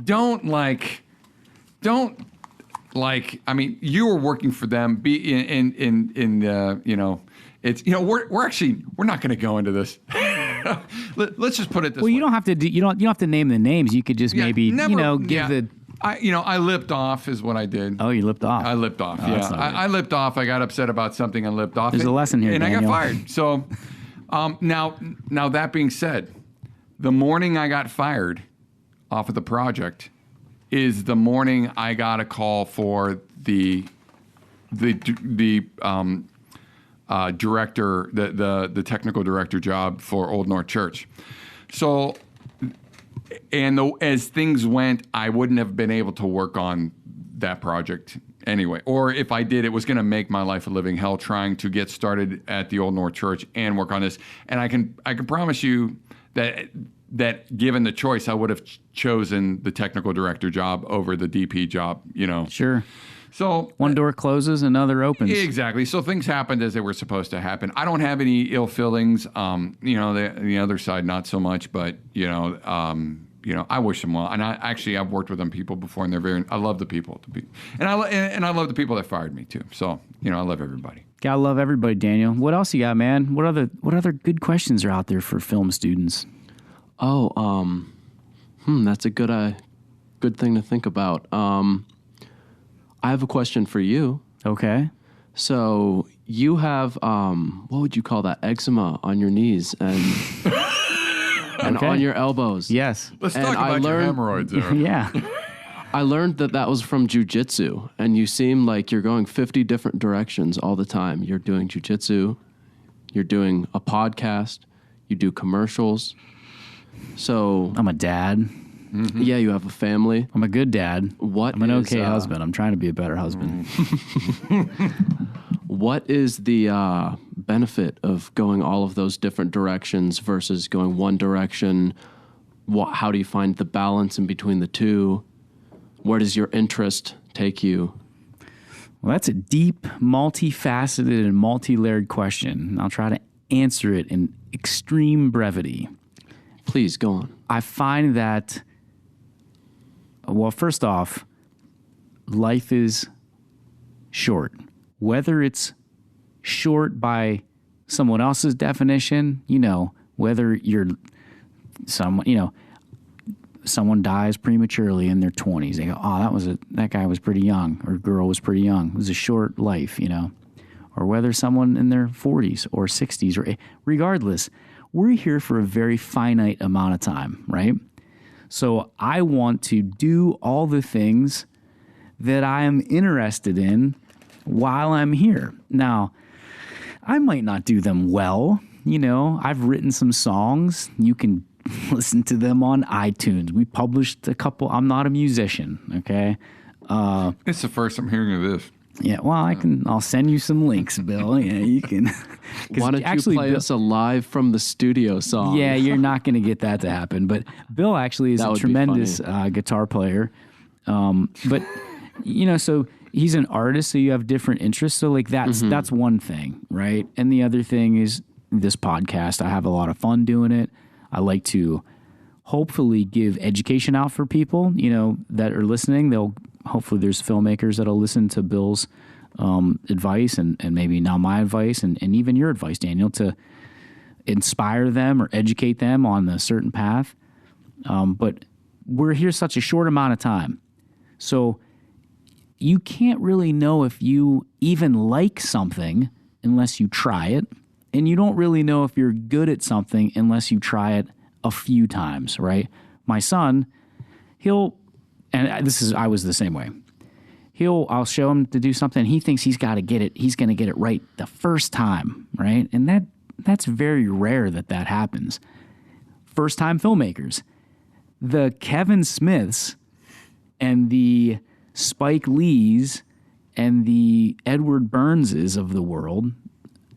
S2: don't I mean, you are working for them. Be it's we're not going to go into this. Let's just put it this way.
S1: Well, you don't have to you don't have to name the names. You could just maybe give the.
S2: I lipped off is what I did.
S1: Oh, you lipped off.
S2: I lipped off. Yeah, I lipped off. I got upset about something and lipped off.
S1: There's a lesson here,
S2: and
S1: Daniel.
S2: I got fired. So now that being said, the morning I got fired off of the project is the morning I got a call for the director, the technical director job for Old North Church. So, as things went, I wouldn't have been able to work on that project anyway. Or if I did, it was going to make my life a living hell trying to get started at the Old North Church and work on this. And I can promise you that given the choice, I would have chosen the technical director job over the DP job,
S1: Sure.
S2: So
S1: one door closes, another opens.
S2: Exactly. So things happened as they were supposed to happen. I don't have any ill feelings. The other side, not so much, but I wish them well. And I've worked with them people before, and I love the people, and I love the people that fired me too. So I love everybody.
S1: Gotta love everybody, Daniel. What else you got, man? What other good questions are out there for film students?
S3: Oh, that's a good thing to think about. I have a question for you.
S1: Okay.
S3: So you have, what would you call that? Eczema on your knees and on your elbows.
S1: Yes.
S2: Let's talk about your hemorrhoids there.
S1: Yeah.
S3: I learned that was from jujitsu, and you seem like you're going 50 different directions all the time. You're doing jujitsu, you're doing a podcast, you do commercials. So
S1: I'm a dad.
S3: Mm-hmm. Yeah, you have a family.
S1: I'm a good dad. I'm an okay husband. I'm trying to be a better husband.
S3: What is the benefit of going all of those different directions versus going one direction? How do you find the balance in between the two? Where does your interest take you?
S1: Well, that's a deep, multifaceted, and multi-layered question. I'll try to answer it in extreme brevity.
S3: Please, go on.
S1: I find that, well, first off, life is short. Whether it's short by someone else's definition, whether you're someone dies prematurely in their 20s. They go, oh, that guy was pretty young, or girl was pretty young. It was a short life, Or whether someone in their 40s or 60s, or regardless, we're here for a very finite amount of time, right? So I want to do all the things that I am interested in while I'm here. Now, I might not do them well. I've written some songs. You can listen to them on iTunes. We published a couple. I'm not a musician, okay?
S2: It's the first I'm hearing of this.
S1: Yeah, well, I'll send you some links, Bill. Yeah, you can.
S3: Why don't you play us a live from the studio song?
S1: Yeah, you're not going to get that to happen. But Bill actually is a tremendous guitar player. But, so he's an artist, so you have different interests. So, that's one thing, right? And the other thing is this podcast. I have a lot of fun doing it. I like to hopefully give education out for people, that are listening. Hopefully there's filmmakers that'll listen to Bill's advice and maybe now my advice and even your advice, Daniel, to inspire them or educate them on a certain path. But we're here such a short amount of time. So you can't really know if you even like something unless you try it. And you don't really know if you're good at something unless you try it a few times, right? My son, I was the same way. I'll show him to do something. He thinks he's got to get it. He's going to get it right the first time, right? And that's very rare that happens. First time filmmakers, the Kevin Smiths and the Spike Lees and the Edward Burnses of the world,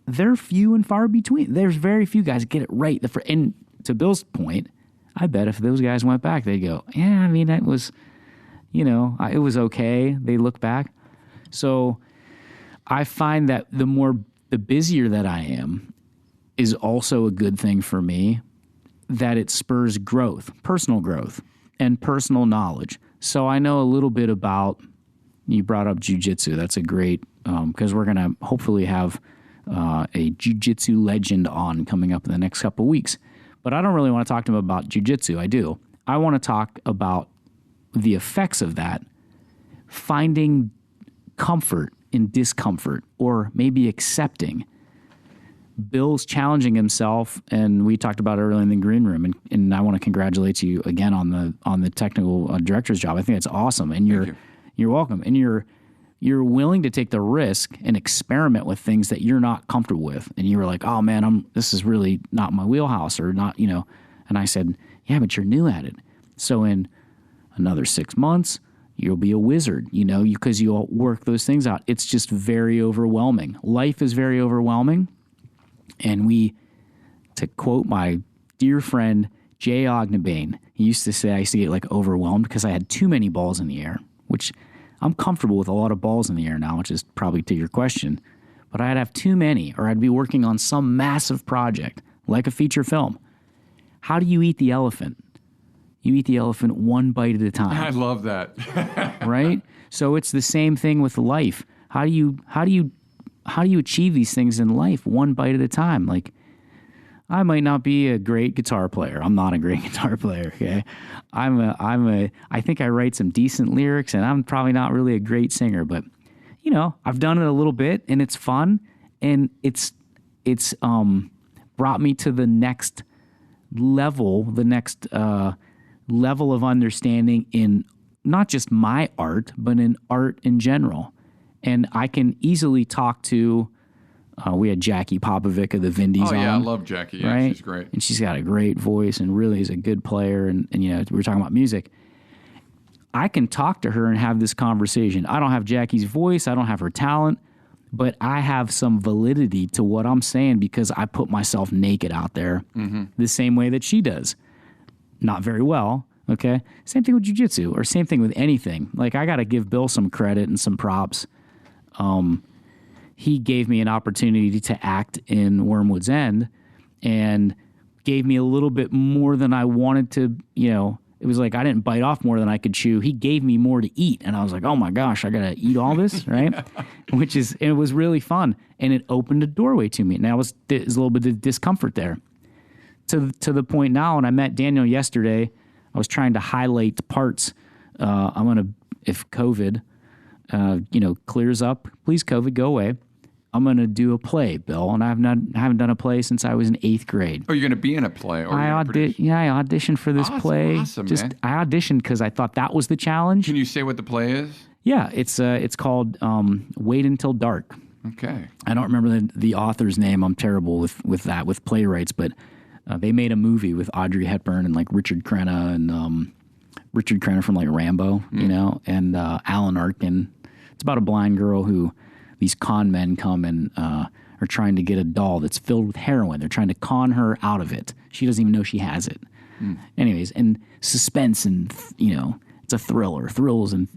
S1: they're few and far between. There's very few guys that get it right. And to Bill's point, I bet if those guys went back, they'd go, yeah, that was, it was okay. They look back. So I find that the busier that I am is also a good thing for me, that it spurs growth, personal growth, and personal knowledge. So I know a little bit about, you brought up jiu-jitsu. That's a great, because we're going to hopefully have a jiu-jitsu legend on coming up in the next couple of weeks. But I don't really want to talk to him about jiu-jitsu. I want to talk about the effects of that, finding comfort in discomfort, or maybe accepting. Bill's challenging himself, and we talked about it earlier in the green room, and I want to congratulate you again on the technical director's job. I think that's awesome, and you're welcome. And you're willing to take the risk and experiment with things that you're not comfortable with. And you were like, oh man, this is really not my wheelhouse, or not, and I said, yeah, but you're new at it. So in another 6 months, you'll be a wizard, because you'll work those things out. It's just very overwhelming. Life is very overwhelming. And to quote my dear friend, Jay Ognebane, he used to say I used to get overwhelmed because I had too many balls in the air, which I'm comfortable with a lot of balls in the air now, which is probably to your question. But I'd have too many, or I'd be working on some massive project, like a feature film. How do you eat the elephant? You eat the elephant one bite at a time.
S2: I love that.
S1: Right? So it's the same thing with life. How do you achieve these things in life one bite at a time? I might not be a great guitar player. I'm not a great guitar player, okay? I think I write some decent lyrics, and I'm probably not really a great singer, but I've done it a little bit, and it's fun, and it's brought me to the next level, level of understanding in not just my art, but in art in general. And I can easily talk to, we had Jackie Popovic of the Vindies on.
S2: Oh, yeah, I love Jackie. Yeah,
S1: right?
S2: She's great.
S1: And she's got a great voice and really is a good player. And we were talking about music. I can talk to her and have this conversation. I don't have Jackie's voice. I don't have her talent. But I have some validity to what I'm saying because I put myself naked out there the same way that she does. Not very well, Okay. Same thing with jujitsu, or same thing with anything. Like, I got to give Bill some credit and some props. He gave me an opportunity to act in Wormwood's End and gave me a little bit more than I wanted to, it was like I didn't bite off more than I could chew. He gave me more to eat. And I was like, oh my gosh, I got to eat all this, right? It was really fun. And it opened a doorway to me. Now, there's a little bit of discomfort there. To the point now, when I met Daniel yesterday, I was trying to highlight parts. If COVID, clears up, please COVID, go away. I'm going to do a play, Bill, and I haven't done a play since I was in 8th grade.
S2: Oh, you're going to be in a play? Or
S1: I auditioned for this play.
S2: Awesome, man.
S1: I auditioned because I thought that was the challenge.
S2: Can you say what the play is?
S1: Yeah, it's called Wait Until Dark.
S2: Okay.
S1: I don't remember the author's name. I'm terrible with playwrights, but they made a movie with Audrey Hepburn and like Richard Crenna from like Rambo, and Alan Arkin. It's about a blind girl who these con men come and are trying to get a doll that's filled with heroin. They're trying to con her out of it. She doesn't even know she has it. Anyways, and suspense and, it's a thriller, thrills and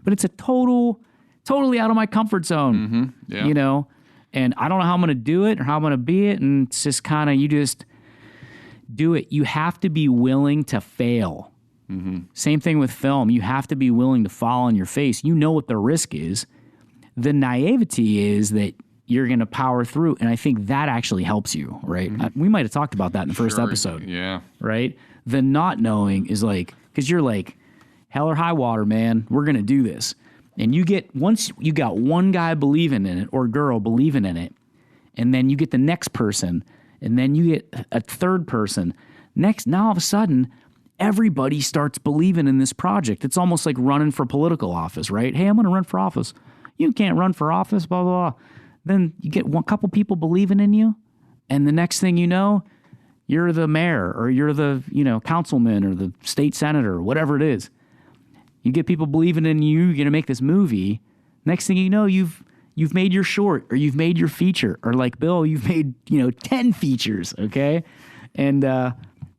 S1: but it's a totally out of my comfort zone, and I don't know how I'm going to do it or how I'm going to be it. And it's just kind of, you just do it. You have to be willing to fail. Same thing with film. You have to be willing to fall on your face. You know what the risk is. The naivety is that you're going to power through. And I think that actually helps you, right? We might have talked about that in the first episode.
S2: Yeah.
S1: Right? The not knowing is like, because you're like, hell or high water, man, we're going to do this. And once you got one guy believing in it or girl believing in it, and then you get the next person, and then you get a third person. Now all of a sudden, everybody starts believing in this project. It's almost like running for political office, right? Hey, I'm going to run for office. You can't run for office, blah, blah, blah. Then you get one couple people believing in you, and the next thing you know, you're the mayor or you're the, councilman or the state senator or whatever it is. You get people believing in you, you're going to make this movie. Next thing you know, you've made your short or you've made your feature, or like Bill, you've made, 10 features, okay? And,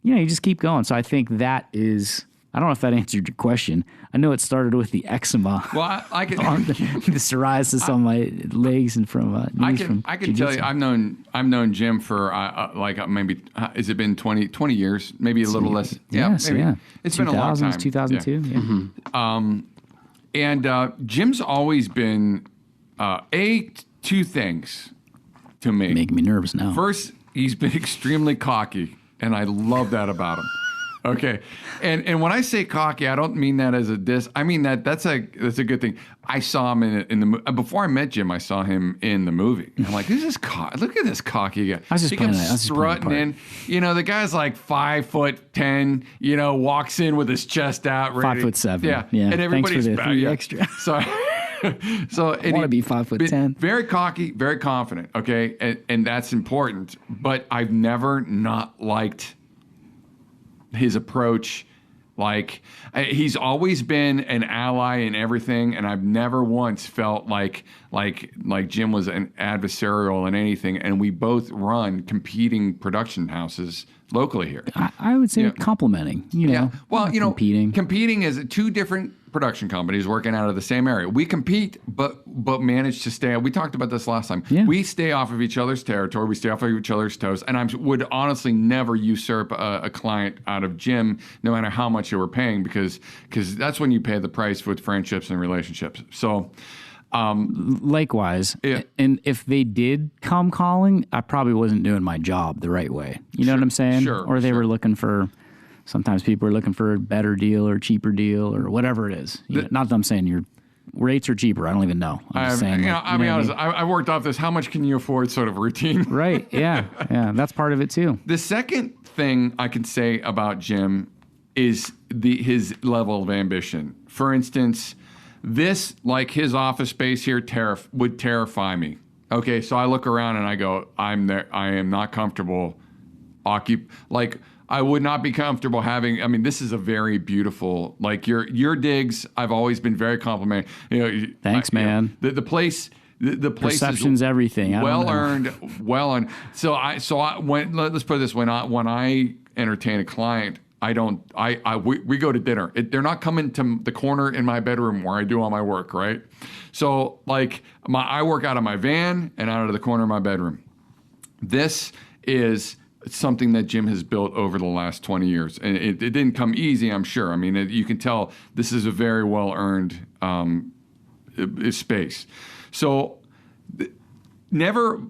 S1: you just keep going. So I think that is, I don't know if that answered your question. I know it started with the eczema.
S2: Well, I could
S1: the psoriasis on my legs and from knees.
S2: I can tell you, I've known Jim for maybe has it been 20 years, maybe a little less.
S1: Yes,
S2: maybe.
S1: yeah.
S2: It's been a long time.
S1: 2002. Yeah.
S2: And Jim's always been two things to me.
S1: Making me nervous now.
S2: First, he's been extremely cocky, and I love that about him. Okay, and when I say cocky, I don't mean that as a diss. I mean that's a good thing. I saw him in the before I met Jim. I saw him in the movie. And I'm like, this is look at this cocky guy.
S1: He comes
S2: strutting in. The guy's like 5'10". Walks in with his chest out, ready.
S1: 5'7".
S2: Yeah,
S1: And
S2: everybody's
S1: thanks for the 3 extra.
S2: So
S1: I want to be 5'10".
S2: Very cocky, very confident. Okay, and that's important. But I've never not liked his approach. Like, he's always been an ally in everything, and I've never once felt like Jim was an adversarial in anything. And we both run competing production houses locally here.
S1: I would say complimenting.
S2: Well,
S1: competing
S2: is two different production companies working out of the same area. We compete, but manage to stay. We talked about this last time.
S1: Yeah.
S2: We stay off of each other's territory. We stay off of each other's toes. And I would honestly never usurp a client out of Jim, no matter how much you were paying, because that's when you pay the price with friendships and relationships. So.
S1: Likewise, and if they did come calling, I probably wasn't doing my job the right way. You know what I'm saying?
S2: Sure.
S1: Or they were looking for. Sometimes people are looking for a better deal or cheaper deal or whatever it is. Not that I'm saying your rates are cheaper. I don't even know. I'm just saying.
S2: I'll be honest. I worked off this. How much can you afford? Sort of routine.
S1: Right. Yeah. Yeah. That's part of it too.
S2: The second thing I can say about Jim is his level of ambition. For instance, this, like his office space here, would terrify me. Okay, so I look around and I go, I am not comfortable. I would not be comfortable having. I mean, this is a very beautiful. Like your digs, I've always been very complimentary.
S1: Thanks, man.
S2: The place. The place
S1: perception's
S2: is
S1: everything.
S2: Well earned. So let's put it this way: when I entertain a client, we go to dinner. They're not coming to the corner in my bedroom where I do all my work, right? So like I work out of my van and out of the corner of my bedroom. This is something that Jim has built over the last 20 years. And it didn't come easy, I'm sure. I mean, you can tell this is a very well-earned space. So never,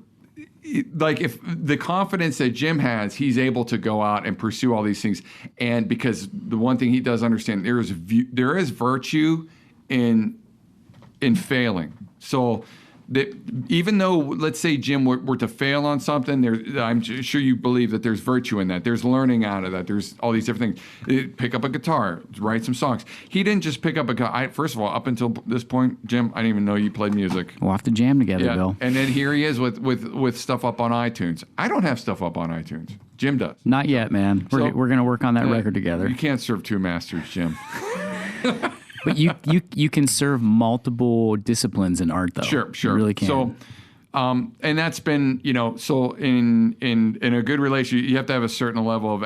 S2: like if the confidence that Jim has, he's able to go out and pursue all these things. And because the one thing he does understand, there is virtue in failing. So that even though, let's say Jim were to fail on something, I'm sure you believe that there's virtue in that. There's learning out of that. There's all these different things. Pick up a guitar, write some songs. He didn't just pick up a guitar. First of all, up until this point, Jim, I didn't even know you played music.
S1: We'll have to jam together, Bill.
S2: And then here he is with stuff up on iTunes. I don't have stuff up on iTunes. Jim does.
S1: Not yet, man. We're going to work on that record together.
S2: You can't serve two masters, Jim.
S1: But you can serve multiple disciplines in art, though.
S2: Sure.
S1: You really can.
S2: So, and that's been, so in a good relationship, you have to have a certain level of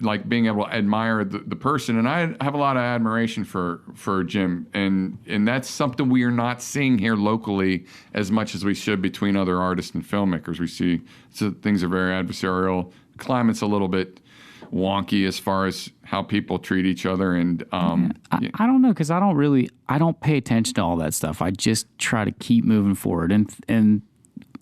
S2: like being able to admire the person. And I have a lot of admiration for Jim, and that's something we are not seeing here locally as much as we should between other artists and filmmakers. We see things are very adversarial. Climate's a little bit wonky as far as how people treat each other, and
S1: I don't know, because I don't pay attention to all that stuff. I just try to keep moving forward, and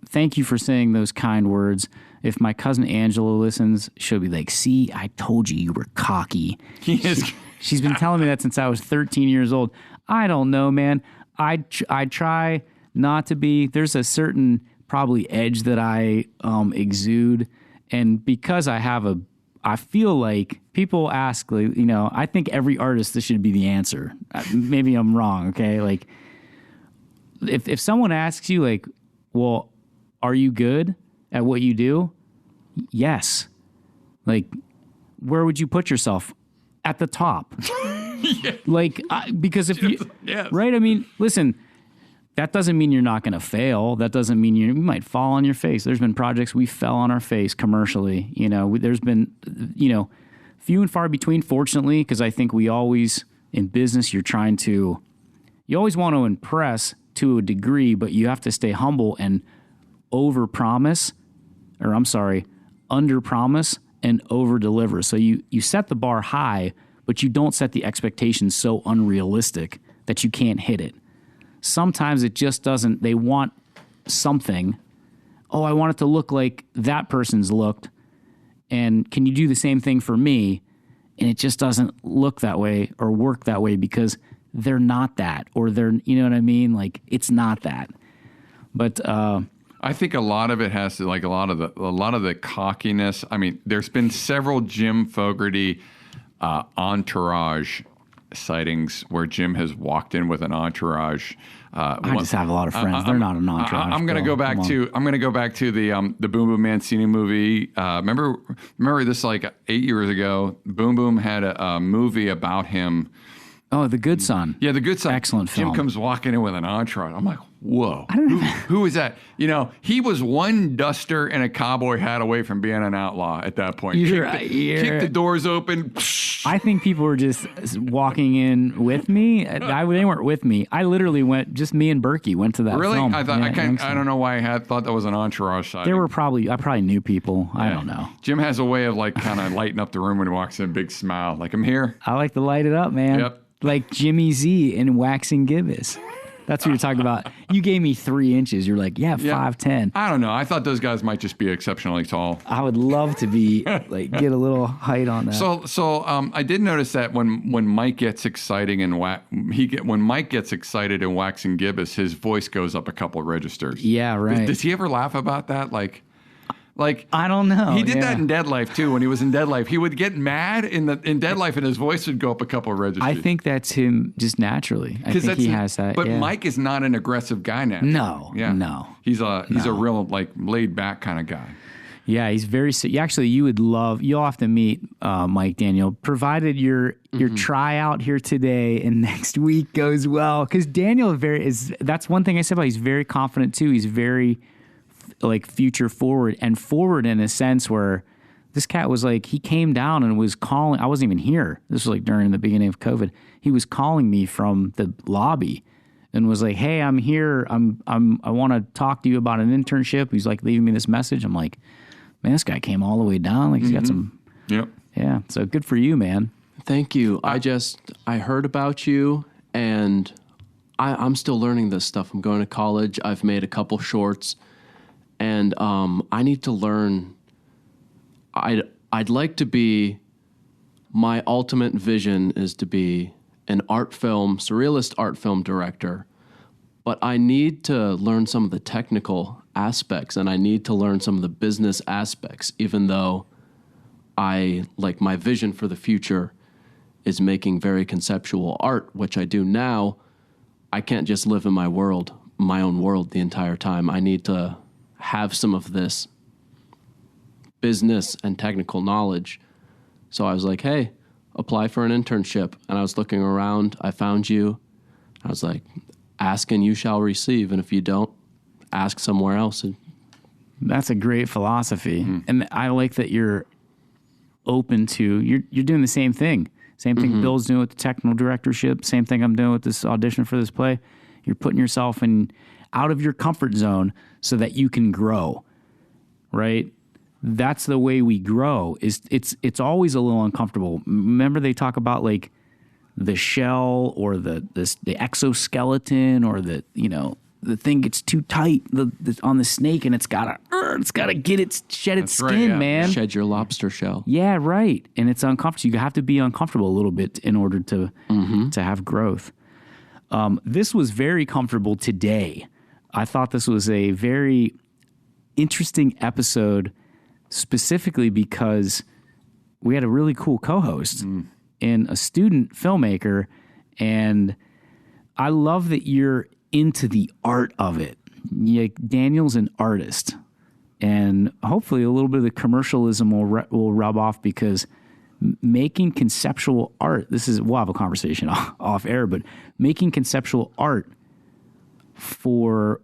S1: thank you for saying those kind words. If my cousin Angela listens, she'll be like, see, I told you were cocky. She's been telling me that since I was 13 years old. I don't know, man. I try not to be. There's a certain probably edge that I exude, and because I feel like people ask, I think every artist, this should be the answer. Maybe I'm wrong, okay? Like, if someone asks you, like, well, are you good at what you do? Yes. Like, where would you put yourself? At the top. Yeah. Like, because if you, yes. Right? I mean, listen, that doesn't mean you're not going to fail. That doesn't mean you might fall on your face. There's been projects we fell on our face commercially. There's been, few and far between, fortunately, because I think we always, in business, you always want to impress to a degree, but you have to stay humble and under-promise and over-deliver. So you set the bar high, but you don't set the expectations so unrealistic that you can't hit it. Sometimes it just doesn't. They want something. Oh, I want it to look like that person's looked. And can you do the same thing for me? And it just doesn't look that way or work that way because they're not that, or they're, you know what I mean? Like, it's not that. But
S2: I think a lot of it has to, like, a lot of the cockiness. I mean, there's been several Jim Fogarty entourage sightings where Jim has walked in with an entourage.
S1: I just have a lot of friends. They're not an entourage.
S2: I'm going to go back to the Boom Boom Mancini movie. Remember this, like 8 years ago? Boom Boom had a movie about him.
S1: Oh, The Good Son.
S2: Yeah, The Good Son.
S1: Excellent film.
S2: Jim comes walking in with an entourage. I'm like, whoa. Who is that? He was one duster and a cowboy hat away from being an outlaw at that point. Kicked the doors open.
S1: I think people were just walking in with me. They weren't with me. I literally went, just me and Berkey went to that
S2: really?
S1: film.
S2: I don't know why I thought that was an entourage side.
S1: I probably knew people. Yeah. I don't know.
S2: Jim has a way of, like, kind of lighting up the room when he walks in, big smile. Like, I'm here.
S1: I like to light it up, man.
S2: Yep.
S1: Like Jimmy Z in Waxing Gibbous. That's what you're talking about. You gave me 3 inches. You're like, 5'10".
S2: I don't know. I thought those guys might just be exceptionally tall.
S1: I would love to be like get a little height on that.
S2: So I did notice that when Mike gets exciting and when Mike gets excited in Waxing Gibbous, his voice goes up a couple of registers.
S1: Yeah, right.
S2: Does he ever laugh about that? Like,
S1: I don't know.
S2: He did that in Dead Life too. When he was in Dead Life, he would get mad in Dead Life, and his voice would go up a couple of registers.
S1: I think that's him just naturally. I think he has that.
S2: But Mike is not an aggressive guy now.
S1: No.
S2: He's a real, like, laid back kind of guy.
S1: Yeah, he's very. Actually, you'll have to meet Mike Daniel, provided your tryout here today and next week goes well. Because Daniel that's one thing I said about. He's very confident too. He's very, like, future forward in a sense where This cat was like, he came down and was calling. I wasn't even here. This was like during the beginning of COVID. He was calling me from the lobby and was like, "Hey, I'm here. I want to talk to you about an internship." He's like leaving me this message. I'm like, man, this guy came all the way down. Like he's got some.
S2: Yep.
S1: Yeah. So good for you, man.
S3: Thank you. I heard about you, and I'm still learning this stuff. I'm going to college. I've made a couple shorts, and I need to learn. I'd like to be. My ultimate vision is to be an surrealist art film director, but I need to learn some of the technical aspects, and I need to learn some of the business aspects, even though my vision for the future is making very conceptual art, which I do now. I can't just live in my own world the entire time. I need to have some of this business and technical knowledge. So I was like, hey, apply for an internship. And I was looking around. I found you. I was like, ask and you shall receive. And if you don't, ask somewhere else.
S1: That's a great philosophy. And I like that you're open to, you're doing the same thing. Same thing Bill's doing with the technical directorship. Same thing I'm doing with this audition for this play. You're putting yourself out of your comfort zone so that you can grow, right? That's the way we grow. It's always a little uncomfortable. Remember they talk about like the shell or the exoskeleton or the thing gets too tight on the snake and it's gotta shed its skin,
S2: right, yeah.
S1: man.
S3: Shed your lobster shell.
S1: Yeah, right. And it's uncomfortable. You have to be uncomfortable a little bit in order to have growth. This was very comfortable today. I thought this was a very interesting episode, specifically because we had a really cool co-host and a student filmmaker, and I love that you're into the art of it. Daniel's an artist, and hopefully a little bit of the commercialism will rub off, because making conceptual art, we'll have a conversation off air, but making conceptual art for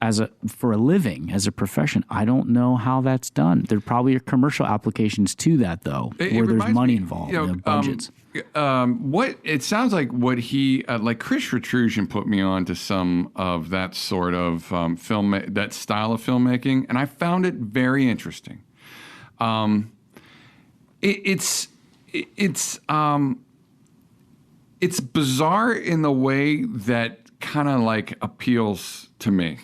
S1: a living, as a profession, I don't know how that's done. There probably are commercial applications to that, though, where there's money involved, budgets.
S2: What it sounds like, what he like Chris Retrusion put me on to some of that sort of that style of filmmaking, and I found it very interesting. It's bizarre in the way that kind of like appeals to me.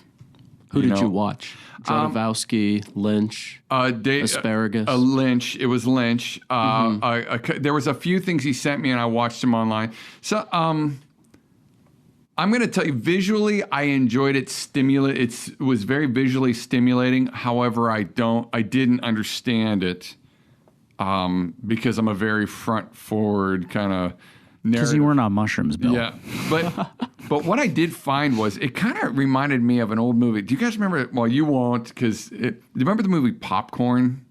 S3: Who did you watch? Jodorowsky, Lynch, Asparagus?
S2: Lynch. It was Lynch. There was a few things he sent me, and I watched them online. So I'm going to tell you, visually, I enjoyed it. It was very visually stimulating. However, I didn't understand it because I'm a very front-forward kind of narrative.
S1: Because you weren't on mushrooms, Bill.
S2: Yeah, but what I did find was it kind of reminded me of an old movie. Do you guys remember it? Well, you won't, because do you remember the movie Popcorn?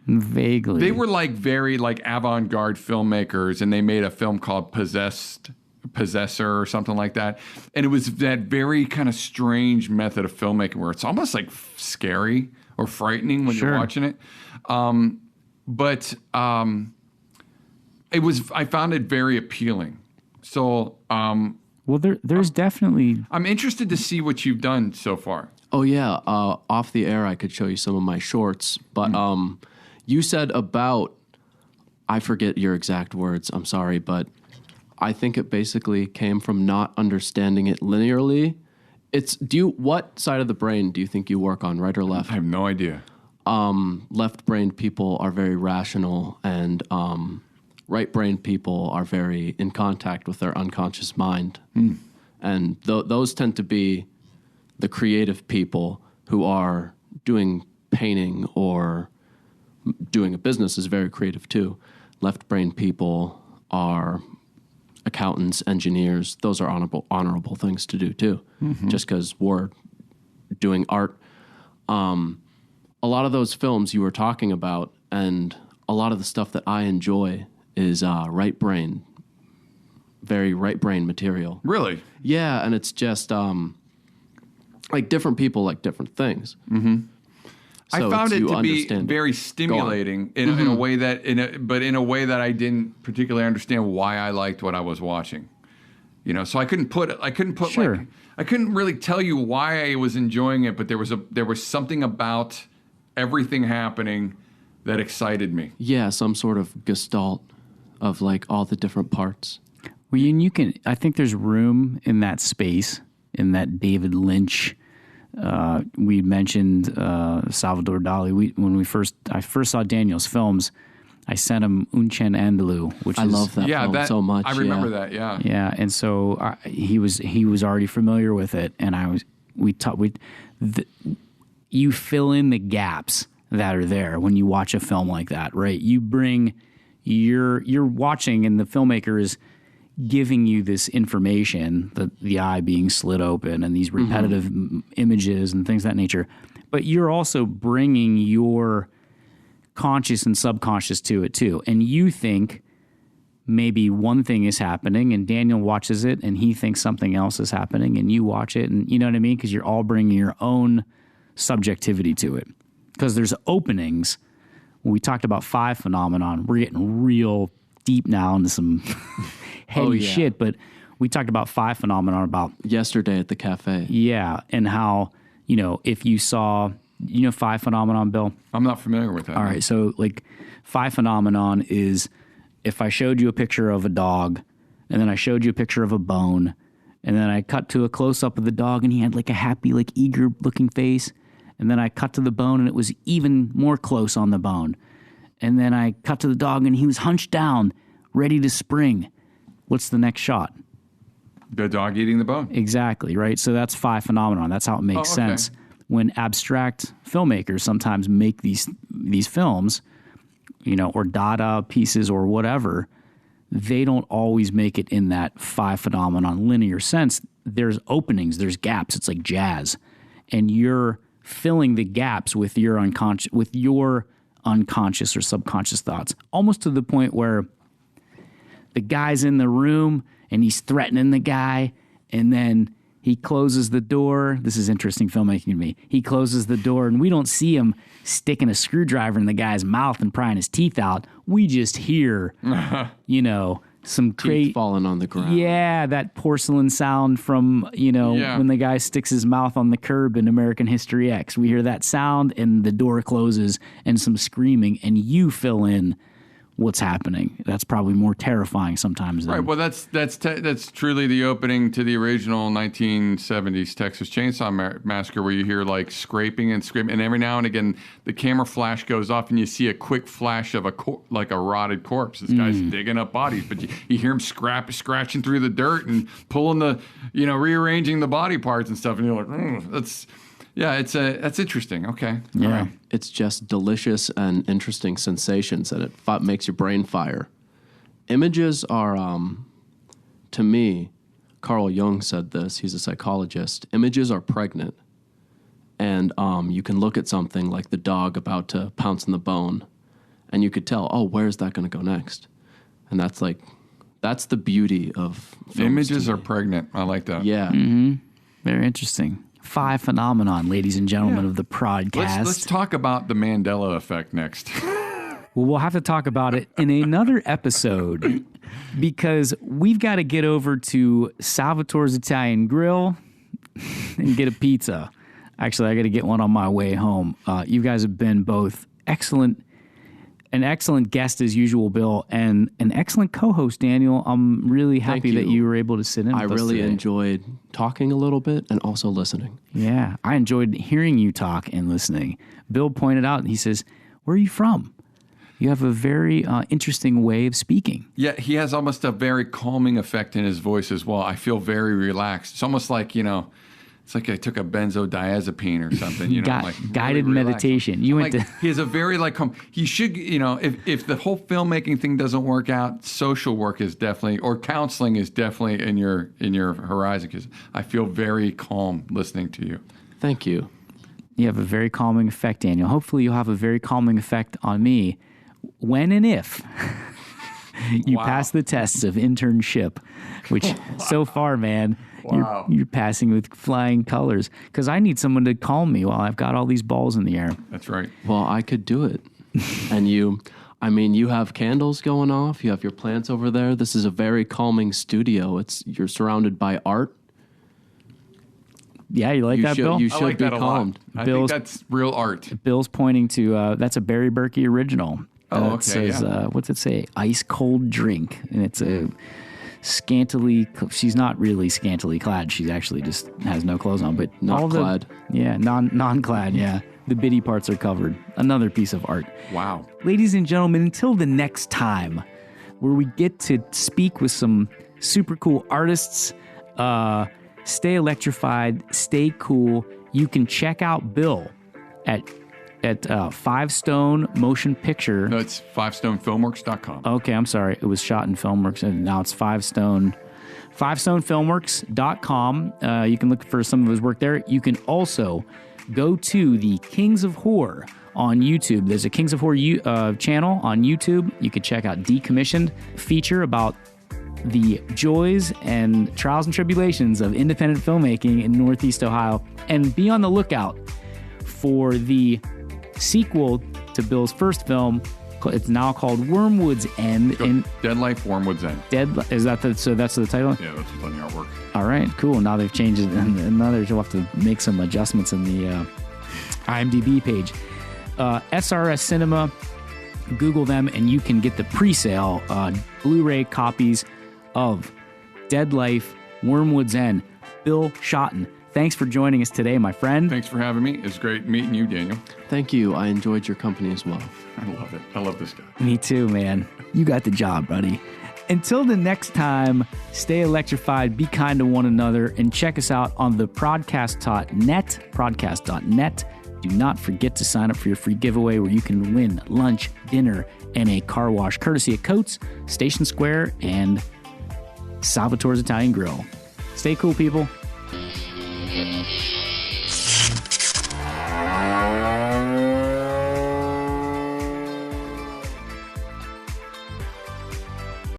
S1: Vaguely.
S2: They were like very like avant-garde filmmakers, and they made a film called Possessor or something like that. And it was that very kind of strange method of filmmaking where it's almost like scary or frightening when you're watching it. I found it very appealing. So,
S1: well, there's definitely.
S2: I'm interested to see what you've done so far.
S3: Oh yeah, off the air I could show you some of my shorts, but you said about, I forget your exact words. I'm sorry, but I think it basically came from not understanding it linearly. What side of the brain do you think you work on, right or left?
S2: I have no idea.
S3: Left-brained people are very rational, and right-brained people are very in contact with their unconscious mind. And those tend to be the creative people who are doing painting or doing a business is very creative too. Left-brained people are accountants, engineers. Those are honorable things to do too, just because we're doing art. A lot of those films you were talking about, and a lot of the stuff that I enjoy is right brain, very right brain material.
S2: Really?
S3: Yeah, and it's just like different people like different things. So
S2: found it
S3: you
S2: to be
S3: understand it.
S2: very stimulating in a way that, in a way that I didn't particularly understand why I liked what I was watching. You know, so I couldn't put
S1: Sure.
S2: like, I couldn't really tell you why I was enjoying it, but there was something about everything happening that excited me.
S3: Yeah, some sort of gestalt of like all the different parts.
S1: Well, I think there's room in that space, in that David Lynch. We mentioned Salvador Dali. When I first saw Daniel's films, I sent him Unchen Andalou, which
S3: I
S1: is,
S3: love that film so much.
S2: I remember that. Yeah.
S1: Yeah, and so he was already familiar with it, and you fill in the gaps that are there when you watch a film like that, right? You're watching, and the filmmaker is giving you this information, the eye being slit open, and these repetitive images and things of that nature. But you're also bringing your conscious and subconscious to it too. And you think maybe one thing is happening, and Daniel watches it, and he thinks something else is happening, and you watch it, and you know what I mean? Because you're all bringing your own subjectivity to it. Because there's openings. When we talked about five phenomenon, we're getting real deep now into some heady shit, but we talked about five phenomenon about
S3: Yesterday at the cafe.
S1: Yeah, and how, if you saw, five phenomenon, Bill?
S2: I'm not familiar with that.
S1: All right, so like five phenomenon is if I showed you a picture of a dog, and then I showed you a picture of a bone, and then I cut to a close-up of the dog, and he had like a happy, like eager-looking face, and then I cut to the bone, and it was even more close on the bone. And then I cut to the dog, and he was hunched down, ready to spring. What's the next shot?
S2: The dog eating the bone.
S1: Exactly, right? So that's five phenomenon. That's how it makes sense. When abstract filmmakers sometimes make these films, or Dada pieces or whatever, they don't always make it in that five phenomenon linear sense. There's openings, there's gaps. It's like jazz. And you're filling the gaps with your unconscious or subconscious thoughts, almost to the point where the guy's in the room and he's threatening the guy, and then he closes the door. This is interesting filmmaking to me. He closes the door, and we don't see him sticking a screwdriver in the guy's mouth and prying his teeth out. We just hear, some
S3: Teeth falling on the ground.
S1: Yeah, that porcelain sound from, when the guy sticks his mouth on the curb in American History X. We hear that sound, and the door closes, and some screaming, and you fill in what's happening. That's probably more terrifying sometimes.
S2: Right. Well, that's truly the opening to the original 1970s Texas Chainsaw Massacre, where you hear like scraping and screaming, and every now and again the camera flash goes off, and you see a quick flash of like a rotted corpse. This guy's digging up bodies, but you hear him scratching through the dirt and pulling rearranging the body parts and stuff, and you're like, that's interesting. Okay.
S1: Yeah.
S2: All right.
S3: It's just delicious and interesting sensations, and it makes your brain fire. Images are, to me, Carl Jung said this, he's a psychologist, images are pregnant. And you can look at something like the dog about to pounce on the bone, and you could tell, where's that going to go next? And that's the beauty of films.
S2: Images are pregnant. I like that.
S3: Yeah.
S1: Mm-hmm. Very interesting. Five phenomenon, ladies and gentlemen of the podcast.
S2: Let's talk about the Mandela effect next.
S1: Well, we'll have to talk about it in another episode because we've got to get over to Salvatore's Italian Grill and get a pizza. Actually, I got to get one on my way home. You guys have been both an excellent guest as usual, Bill, and an excellent co-host, Daniel. I'm really happy that you were able to sit in with us
S3: really
S1: today.
S3: enjoyed talking a little bit and also listening.
S1: Yeah, I enjoyed hearing you talk and listening. Bill pointed out, he says, where are you from? You have a very interesting way of speaking.
S2: Yeah, he has almost a very calming effect in his voice as well. I feel very relaxed. It's almost like, it's like I took a benzodiazepine or something,
S1: guided meditation. You went to.
S2: He has a very he should, if the whole filmmaking thing doesn't work out, social work is definitely, or counseling is definitely in your horizon, because I feel very calm listening to you.
S3: Thank you.
S1: You have a very calming effect, Daniel. Hopefully you'll have a very calming effect on me when and if You
S2: Wow.
S1: passed the tests of internship, which so far, man,
S2: Wow.
S1: you're passing with flying colors. Because I need someone to calm me while I've got all these balls in the air.
S2: That's right.
S3: Well, I could do it. And you have candles going off. You have your plants over there. This is a very calming studio. You're surrounded by art.
S1: Yeah, you like that, Bill?
S3: You
S2: I
S3: should
S2: like
S3: be
S2: that a
S3: calmed.
S2: lot. I
S1: Bill's-
S2: think that's real art.
S1: Bill's pointing to, that's a Barry Berkey original.
S2: Oh,
S1: It
S2: okay,
S1: says,
S2: yeah.
S1: what's it say? Ice cold drink. And it's a she's not really scantily clad. She actually just has no clothes on, but
S3: Not
S1: all
S3: clad.
S1: Yeah, non-clad, yeah. The bitty parts are covered. Another piece of art.
S2: Wow.
S1: Ladies and gentlemen, until the next time where we get to speak with some super cool artists, stay electrified, stay cool. You can check out Bill at Five Stone Motion Picture.
S2: No, it's fivestonefilmworks.com.
S1: Okay, I'm sorry. It was shot in Filmworks, and now it's fivestonefilmworks.com. You can look for some of his work there. You can also go to the Kings of Horror on YouTube. There's a Kings of Horror channel on YouTube. You can check out Decommissioned, feature about the joys and trials and tribulations of independent filmmaking in Northeast Ohio. And be on the lookout for the sequel to Bill's first film. It's now called Wormwood's End. And
S2: Dead Life, Wormwood's End.
S1: is that so that's the title?
S2: Yeah, that's what's on the artwork.
S1: All right, cool. Now they've changed it, and now they'll have to make some adjustments in the IMDb page. SRS Cinema, Google them, and you can get the pre-sale Blu-ray copies of Dead Life, Wormwood's End. Bill Schotten, thanks for joining us today, my friend.
S2: Thanks for having me. It's great meeting you, Daniel.
S3: Thank you. I enjoyed your company as well.
S2: I love it. I love this guy.
S1: Me too, man. You got the job, buddy. Until the next time, stay electrified, be kind to one another, and check us out on the podcast.net. Do not forget to sign up for your free giveaway where you can win lunch, dinner, and a car wash courtesy at Coates, Station Square, and Salvatore's Italian Grill. Stay cool, people.